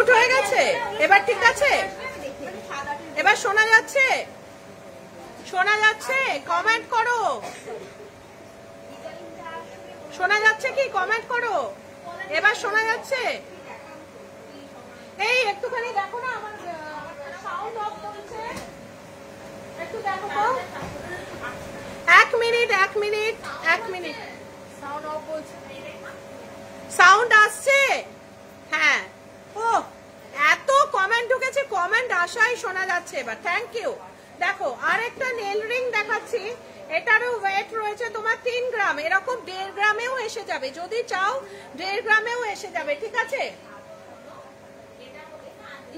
মিউট হয়ে গেছে, এবার ঠিক আছে? এবার শোনা যাচ্ছে? শোনা যাচ্ছে? কমেন্ট করো। শোনা যাচ্ছে কি? কমেন্ট করো। এবার শোনা যাচ্ছে? এই একটুখানি দেখো না, আমার সাউন্ড অফ করছে, একটু দেখো তো। এক মিনিট সাউন্ড অফ বলছে। সাউন্ড আসছে? হ্যাঁ। ও এত কমেন্ট ঢুকেছে, কমেন্ট আসাই শোনা যাচ্ছে এবার। Thank you. দেখো আরেকটা নেল রিং দেখাচ্ছি, এটারও ওয়েট রয়েছে তোমার 3 গ্রাম, এরকম 1.5 গ্রামেও এসে যাবে, যদি চাও 1.5 গ্রামেও এসে যাবে, ঠিক আছে?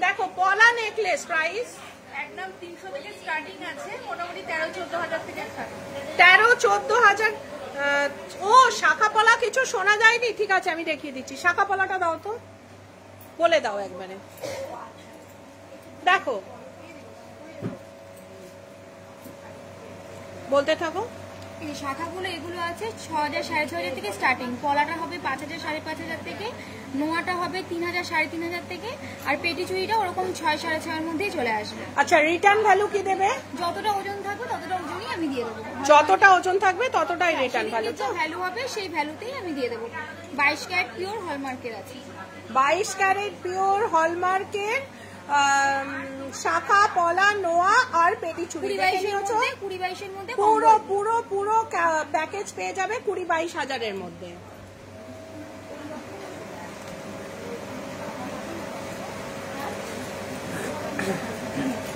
দেখো পলা নেকলেস প্রাইস একদম 300 থেকে স্টার্টিং আছে, মোটামুটি 13-14 হাজার থেকে স্টার্ট। 13-14 হাজার। ও শাখা পলা কিছু শোনা যায়নি, ঠিক আছে আমি দেখিয়ে দিচ্ছি। শাখা পলাটা দাও তো, বলে দাও একবারে। দেখো বলতে থাকো। এই শাখাগুলো এগুলো আছে 6,000-6,500 থেকে স্টার্টিং। পলাটা হবে 5,000-5,500 থেকে, নোয়াটা হবে 3,000 3,500 থেকে, আর পেটি চুড়িটা ওরকম 6-6,500 মধ্যেই চলে আসবে। আচ্ছা রিটার্ন ভ্যালু কি দেবে? যতটা ওজন থাকবে ততটা ওজনই আমি দিয়ে দেবো। যতটা ওজন থাকবে ততটাই রিটার্ন ভ্যালু। যে ভ্যালু হবে সেই ভ্যালুতেই আমি দিয়ে দেবো। 22 ক্যারেট পিওর হলমার্কের আছে। 22 ক্যারেট পিওর হলমার্কের শাখা পলা নোয়া আর পেটি চুড়ি 20-22 মধ্যে পুরো পুরো পুরো প্যাকেজ পেয়ে যাবে 20-22 হাজারের মধ্যে।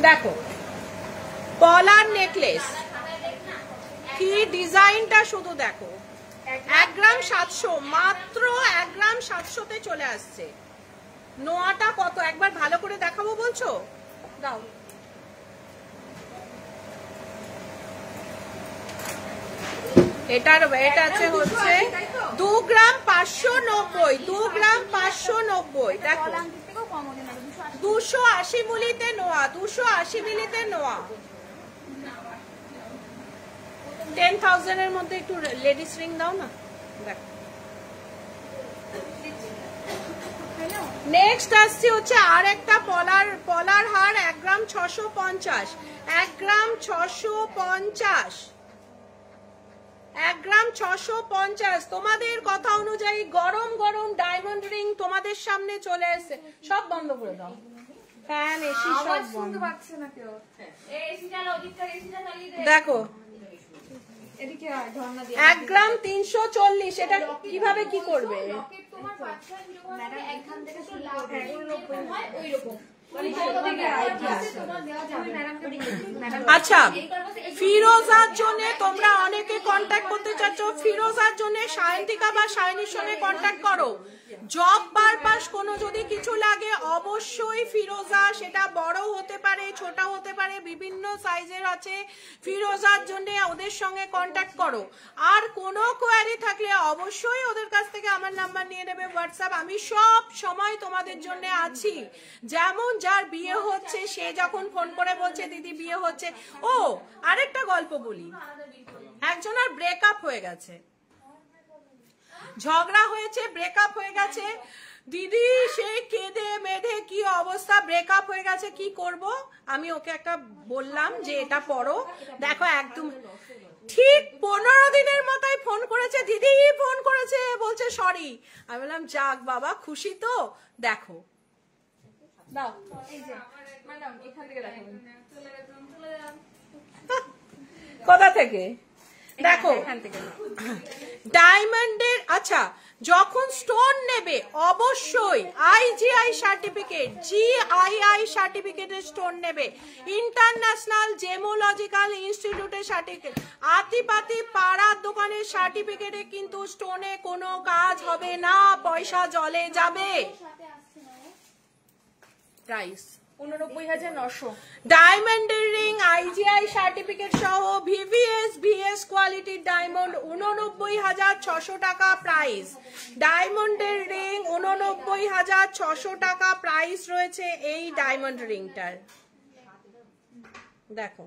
দেখো পলার নেকলেস কি ডিজাইনটা শুধু দেখো। 1 গ্রাম 700, মাত্র 1 গ্রাম 700-তে চলে আসছে। নোয়াটা কত একবার ভালো করে দেখাবো বলছো? দাও। এটার ওয়েট আছে হচ্ছে 2 গ্রাম 590, 2 গ্রাম 590। দেখো 280 মিলিতে নোয়া, 280 মিলিতে নোয়া। 10,000 এর মধ্যে একটু লেডিস রিং দাও না। দেখো নেক্সট আসছে হচ্ছে আর একটা পলার হার 1 গ্রাম 650, 1 গ্রাম 650, 1 গ্রাম 650। তোমাদের কথা অনুযায়ী গরম গরম ডায়মন্ড রিং তোমাদের সামনে চলে এসেছে। সব বন্ধ করে দাও, ফ্যান এসি সব বন্ধ। পাচ্ছে না কেউ। দেখো এদিকে আয়, ধর্ণা দিয়ে। 1 গ্রাম 340, এটা কিভাবে কি করবে? আচ্ছা ফিরোজার জন্য তোমরা অনেকে কন্ট্যাক্ট করতে চাচ্ছ, ফিরোজার জন্য সায়ন্তিকা বা সায়নীর সঙ্গে কন্ট্যাক্ট করো। জব পারপাস কোনো যদি কিছু লাগে অবশ্যই ফিরোজা, সেটা বড় হতে পারে ছোট হতে পারে, বিভিন্ন সাইজের আছে। ফিরোজার জন্য ওদের সঙ্গে কন্ট্যাক্ট করো। আর কোনো কোয়ারি থাকলে অবশ্যই ওদের কাছ থেকে আমার নাম্বার নিয়ে নেবে, হোয়াটসঅ্যাপ। আমি সব সময় তোমাদের জন্য আছি। যেমন যার বিয়ে হচ্ছে সে যখন ফোন করে বলছে দিদি বিয়ে হচ্ছে। ও আরেকটা গল্প বলি, একজনের ব্রেকআপ হয়ে গেছে, ঝগড়া হয়েছে, ব্রেকআপ হয়ে গেছে। দিদি সেই কেঁদে মেধে কি অবস্থা, ব্রেকআপ হয়ে গেছে, কি করব? আমি ওকে একটা বললাম যে এটা পড়ো, দেখো একদম ঠিক 15 দিনের মাথায় ফোন করেছে, দিদি ফোন করেছে, বলছে সরি। আমি বললাম যাক বাবা খুশি তো, দেখো দাও এই যে ম্যাডাম এখান থেকে দেখাবেন। কোথা থেকে দেখো ডায়মন্ডের। আচ্ছা যখন স্টোন নেবে অবশ্যই IGI সার্টিফিকেট, GII সার্টিফিকেটের স্টোন নেবে, ইন্টারন্যাশনাল জেমোলজিক্যাল ইনস্টিটিউটের সার্টিফিকেট। আতিপাতি পাড়ার দোকানের সার্টিফিকেটে কিন্তু স্টোনে কোনো কাজ হবে না, পয়সা জলে যাবে। প্রাইস 89,900। ডায়মন্ডের রিং IGI সার্টিফিকেট সহ VVS কোয়ালিটির ডায়মন্ড 89,600 টাকা প্রাইস। ডায়মন্ডের রিং 89,600 টাকা প্রাইস রয়েছে এই ডায়মন্ড রিংটার। দেখো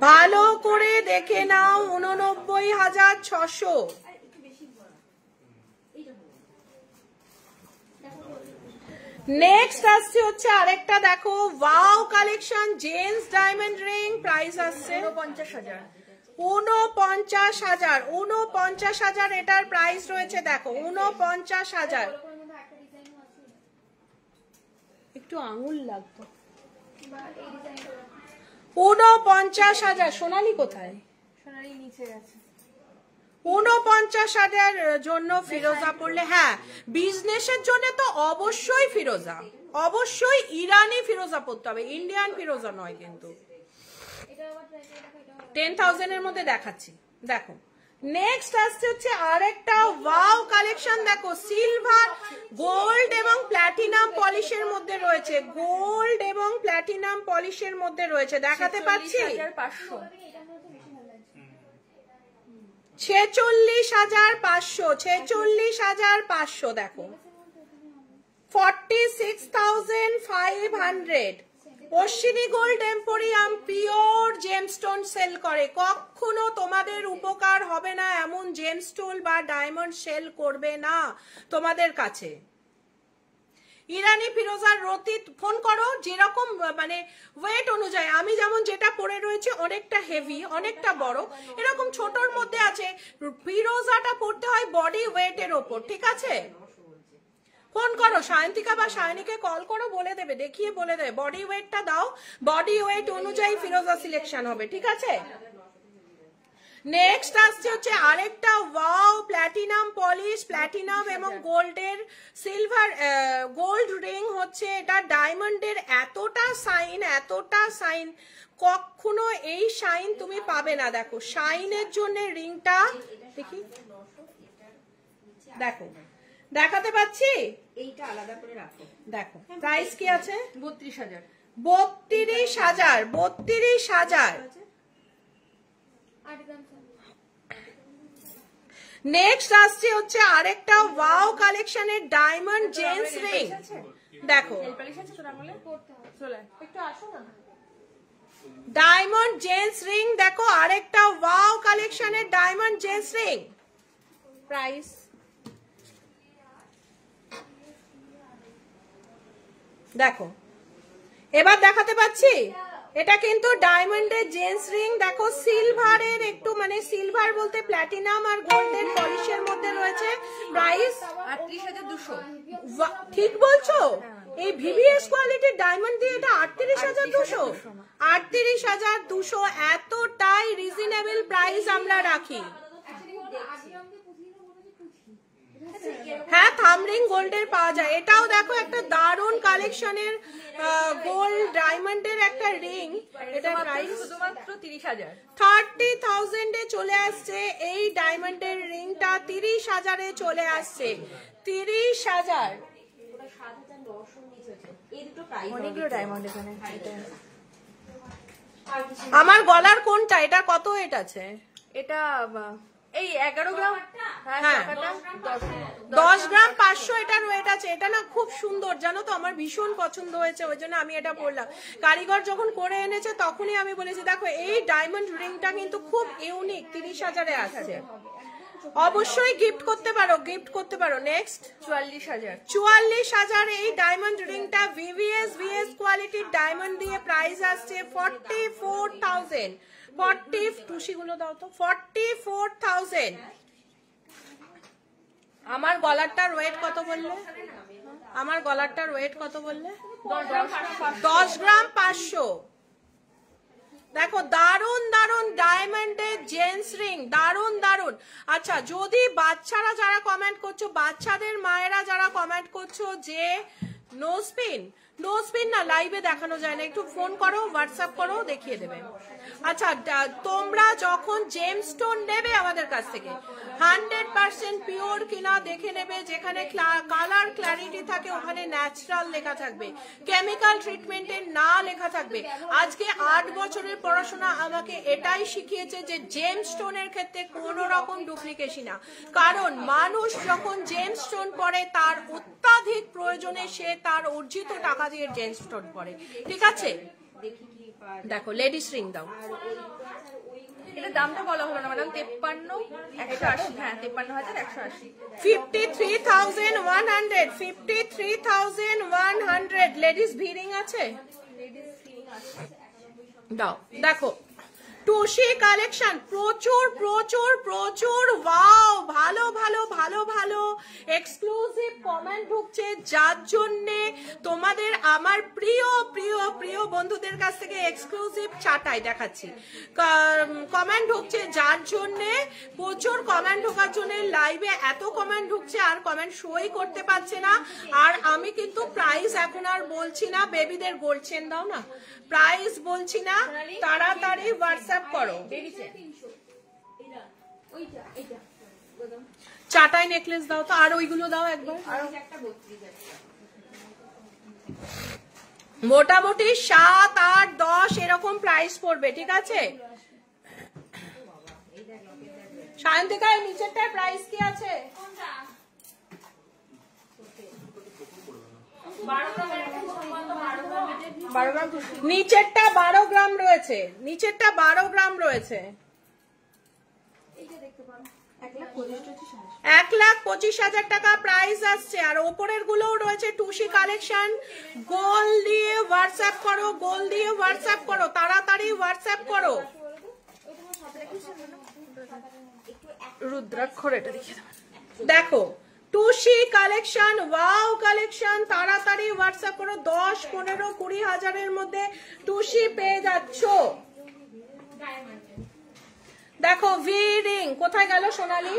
ভালো করে দেখে নাও, 89,600। নেক্সট আসছে হচ্ছে আরেকটা দেখো wow collection gents diamond ring, price আসছে 49,000। 49,000, 49,000 এটার প্রাইস রয়েছে। দেখো 49,000, একটু আঙুল লাগতো। 49,000। সোনালি কোথায়? সোনালি নিচে গেছে। 49,000 জন্য ফিরোজা পড়লে, হ্যাঁ বিজনেসের জন্য তো অবশ্যই ফিরোজা, অবশ্যই ইরানি ফিরোজা পড়তে হবে, ইন্ডিয়ান ফিরোজা নয় কিন্তু। 10,000 এর মধ্যে দেখাচ্ছি। দেখো নেক্সট আসছে হচ্ছে আরেকটা ওয়াও কালেকশন। দেখো সিলভার, গোল্ড এবং প্ল্যাটিনাম পলিশের মধ্যে রয়েছে, গোল্ড এবং প্ল্যাটিনাম পলিশের মধ্যে রয়েছে। দেখাতে পাচ্ছি 46,500। 46,500, 46,500। দেখো 46,500। Ashwini gold emporium pure gemstone sale করে, কখনো তোমাদের উপকার হবে না এমন জেমস্টোন বা ডায়মন্ড সেল করবে না তোমাদের কাছে। ইরানি ফিরোজার রতি ফোন করো, যেরকম মানে ওয়েট অনুযায়ী, আমি যেমন যেটা পরে রয়েছে অনেকটা হেভি, অনেকটা বড়, এরকম ছোটর মধ্যে আছে। ফিরোজাটা পড়তে হয় বডি ওয়েটের ওপর, ঠিক আছে? ফোন করো সায়ন্তিকা বা সায়নীকে কল করো, বলে দেবে, দেখিয়ে বলে দেবে। বডি ওয়েটটা দাও, বডি ওয়েট অনুযায়ী ফিরোজা সিলেকশন হবে, ঠিক আছে? নেক্সট আসছে হচ্ছে আরেকটা ওয়াও প্ল্যাটিনাম পলিশ, প্ল্যাটিনাম এবং গোল্ডের সিলভার গোল্ড রিং হচ্ছে এটা ডায়মন্ডের। এতটা সাইন, এতটা সাইন, কখনো এই শাইন তুমি পাবে না। দেখো শাইনের জন্য রিংটা দেখি, দেখো দেখাতে পাচ্ছি, এইটা আলাদা করে রাখো। দেখো প্রাইস কি আছে? 32,000। 32,000, 32,000। নেক্সট আসছে হচ্ছে আরেকটা ওয়াও কালেকশনের ডায়মন্ড জেন্টস রিং। দেখো ডায়মন্ড জেন্টস রিং, দেখো আরেকটা ওয়াও কালেকশনের ডায়মন্ড জেন্টস রিং, প্রাইস দেখো। এবার দেখাতে পাচ্ছি, এটা কিন্তু ডায়মন্ডের জেন্টস রিং। দেখো সিলভারের একটু মানে সিলভার বলতে প্ল্যাটিনাম আর গোল্ডের পলিশের মধ্যে রয়েছে। প্রাইস 38,200। ঠিক বলছো? এই ভিভিএস কোয়ালিটির ডায়মন্ড দিয়ে এটা 38,200, 38,200। এতটাই রিজনেবল প্রাইস আমরা রাখি। হ্যাঁ থামরিং গোল্ডের পাওয়া যায়। এটাও দেখো একটা দারুণ কালেকশনের গোল্ড ডায়মন্ডের একটা রিং। এটা প্রাইস শুধুমাত্র 30,000। 30,000 এ চলে আসছে এই ডায়মন্ডের রিংটা, 30,000 এ চলে আসছে, 30,000। অনেকগুলো ডায়মন্ড এখানে। আমার গলার কোনটা, এটা কত ওয়েট আছে? এটা এই 11 গ্রাম। হ্যাঁ। হ্যাঁ 10 গ্রাম 500 এটার ওয়েট আছে। এটা না খুব সুন্দর, জানো তো, আমার ভীষণ পছন্দ হয়েছে, ওই জন্য আমি এটা পরলাম। কারিগর যখন করে এনেছে তখনই আমি বলেছি দেখো এই ডায়মন্ড রিংটা কিন্তু খুব ইউনিক, 30,000 এ আসছে, অবশ্যই গিফট করতে পারো, গিফট করতে পারো। নেক্সট 44,000। 44,000 এই ডায়মন্ড রিংটা ভিভিএস কোয়ালিটির ডায়মন্ড দিয়ে প্রাইস আসছে 44,000। 40 টুসিগুলো দাও তো, 44,000। আমার গলারটার ওয়েট কত বললে? আমার গলারটার ওয়েট কত বললে? 10 গ্রাম 500। দেখো দারুন দারুন ডায়মন্ডের জেন্টস রিং, দারুন দারুন। আচ্ছা যদি বাচ্চারা যারা কমেন্ট করছো, বাচ্চাদের মায়েরা যারা কমেন্ট করছো যে নো স্পিন, নো স্পিন না লাইভে দেখানো যায় না, একটু ফোন করো, হোয়াটসঅ্যাপ করো, দেখিয়ে দেবে। আচ্ছা তোমরা যখন জেমস্টোন নেবে আমাদের কাছ থেকে 100% পিওর কিনা দেখে নেবে, যেখানে কালার ক্ল্যারিটি থাকে ওখানে ন্যাচারাল লেখা থাকবে, কেমিক্যাল ট্রিটমেন্টের না লেখা থাকবে। আজকে 8 বছরের পড়াশোনা আমাকে এটাই শিখিয়েছে যে জেমস্টোনের ক্ষেত্রে কোনো রকম ডুপ্লিকেশন না, কারণ মানুষ যখন জেমস্টোন পরে তার অত্যাধিক প্রয়োজনে সে তার অর্জিত টাকা দিয়ে জেমস্টোন পরে, ঠিক আছে? দেখো লেডিস রিং দাও, এটা দামটা বলা হলো না ম্যাডাম, 53,180। হ্যাঁ 53,180। 53,100, 53,100 লেডিস ভিড়িং আছে, দাও দেখো টুসি কালেকশন প্রচুর প্রচুর প্রচুর। ওয়াও, ভালো ভালো ভালো ভালো এক্সক্লুসিভ কমেন্ট ঢুকছে, যার জন্যে তোমাদের আমার প্রিয় প্রিয় প্রিয় বন্ধুদের কাছ থেকে এক্সক্লুসিভ চাটাই দেখাচ্ছি। কমেন্ট ঢুকছে যার জন্যে, প্রচুর কমেন্ট ঢোকার জন্য লাইভে এত কমেন্ট ঢুকছে আর কমেন্ট শোই করতে পারছে না। আর আমি কিন্তু প্রাইস এখন আর বলছি না, বেবিদের গোল্ড চেন দাও না, প্রাইস বলছি না, তাড়াতাড়ি হোয়াটসঅ্যাপ করো। চাটাই নেকলেস দাও তো, আর ওইগুলো দাও একবার। মোটামুটি 7, 8, 10 এরকম প্রাইস পড়বে, ঠিক আছে? সায়ন্তিকা নিচেরটার প্রাইস কি আছে? নিচেরটা 12 গ্রাম রয়েছে, নিচেরটা 12 গ্রাম রয়েছে। 1,25,000 টাকা প্রাইস আসছে। আর ওপরের গুলোও রয়েছে টুসি কালেকশন। গোল দিয়ে হোয়াটসঅ্যাপ করো, গোল দিয়ে হোয়াটসঅ্যাপ করো, তাড়াতাড়ি হোয়াটসঅ্যাপ করো। রুদ্রাক্ষর এটা দেখিয়ে দাও, দেখো টুসি কালেকশন, ওয়াও কালেকশন, তাড়াতাড়ি হোয়াটসঅ্যাপ করো। 10, 15, 20 হাজারের মধ্যে টুসি পেয়ে যাচ্ছ। দেখো ভি রিং কোথায় গেল সোনালি,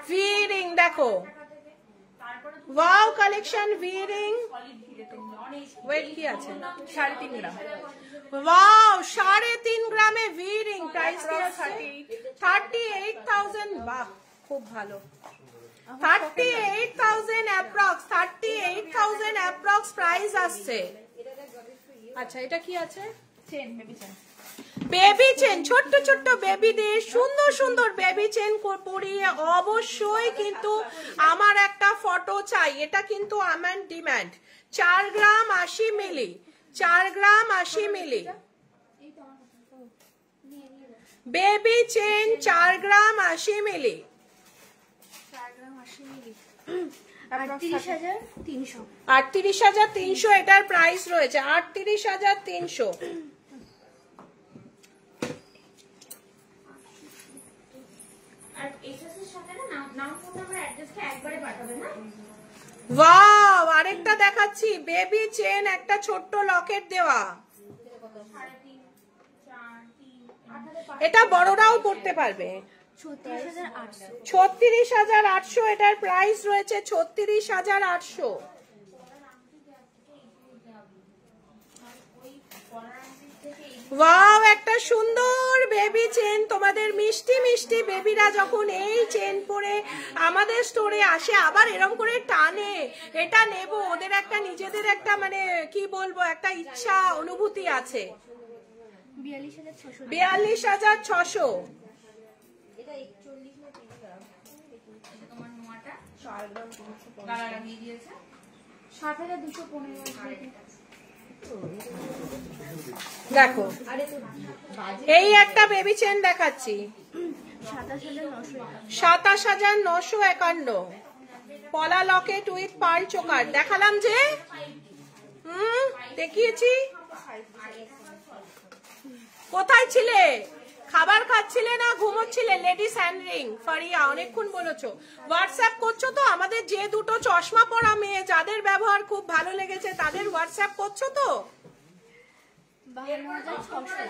ভি রিং দেখো, wow collection V ring. Weight কি আছে? 3.5 গ্রাম। ওয়াও 3.5 গ্রামে ভি রিং, প্রাইস কি আছে? 38,000। বাহ, খুব ভালো। 38,000 অ্যাপ্রক্স, 38,000 অ্যাপ্রক্স প্রাইস আসছে। আচ্ছা এটা কি আছে? Chain, baby chain. Baby chain, ছোট্ট ছোট্ট বেবিদের সুন্দর সুন্দর বেবি চেন পরিয়ে অবশ্যই কিন্তু আমার একটা ফটো চাই। এটা কিন্তু আমার ডিমান্ড। 4 গ্রাম 80 মিলি, 4 গ্রাম 80 মিলি বেবি চেন, 4 গ্রাম 80 মিলি। 38,300। 38,300 এটার প্রাইস রয়েছে, 38,300। ওয়াও, আরেকটা দেখাচ্ছি বেবি চেন, একটা ছোট্ট লকেট দেওয়া। এটা বড়রাও পড়তে পারবে। 36,800 এটার প্রাইস রয়েছে, 36,800। ওয়াও, একটা সুন্দর বেবি চেন। তোমাদের মিষ্টি মিষ্টি বেবিরা যখন এই চেন পরে আমাদের স্টোরে আসে, আবার এরকম করে টানে এটা নেব, ওদের একটা নিজেদের একটা মানে কি বলবো, একটা ইচ্ছা অনুভূতি আছে। 42,600। তোমার নোয়াটা 4 গ্রাম 300 গালা লাগিয়ে দিয়েছে। 7,215। দেখো এই একটা বেবি চেন দেখাচ্ছি, 27,951। পলা লকেট উইথ পার্ল চোকার দেখালাম যে, দেখিয়েছি। কোথায় ছিলে? খাবার খাচ্ছিলে না ঘুমোচ্ছিলে? লেডিস হ্যান্ড রিং ফারিয়া অনেকক্ষণ বলেছো। হোয়াটসঅ্যাপ করছো তো? আমাদের যে দুটো চশমা পরা মেয়ে যাদের ব্যবহার খুব ভালো লেগেছে তাদের হোয়াটসঅ্যাপ করছো তো? 52,600।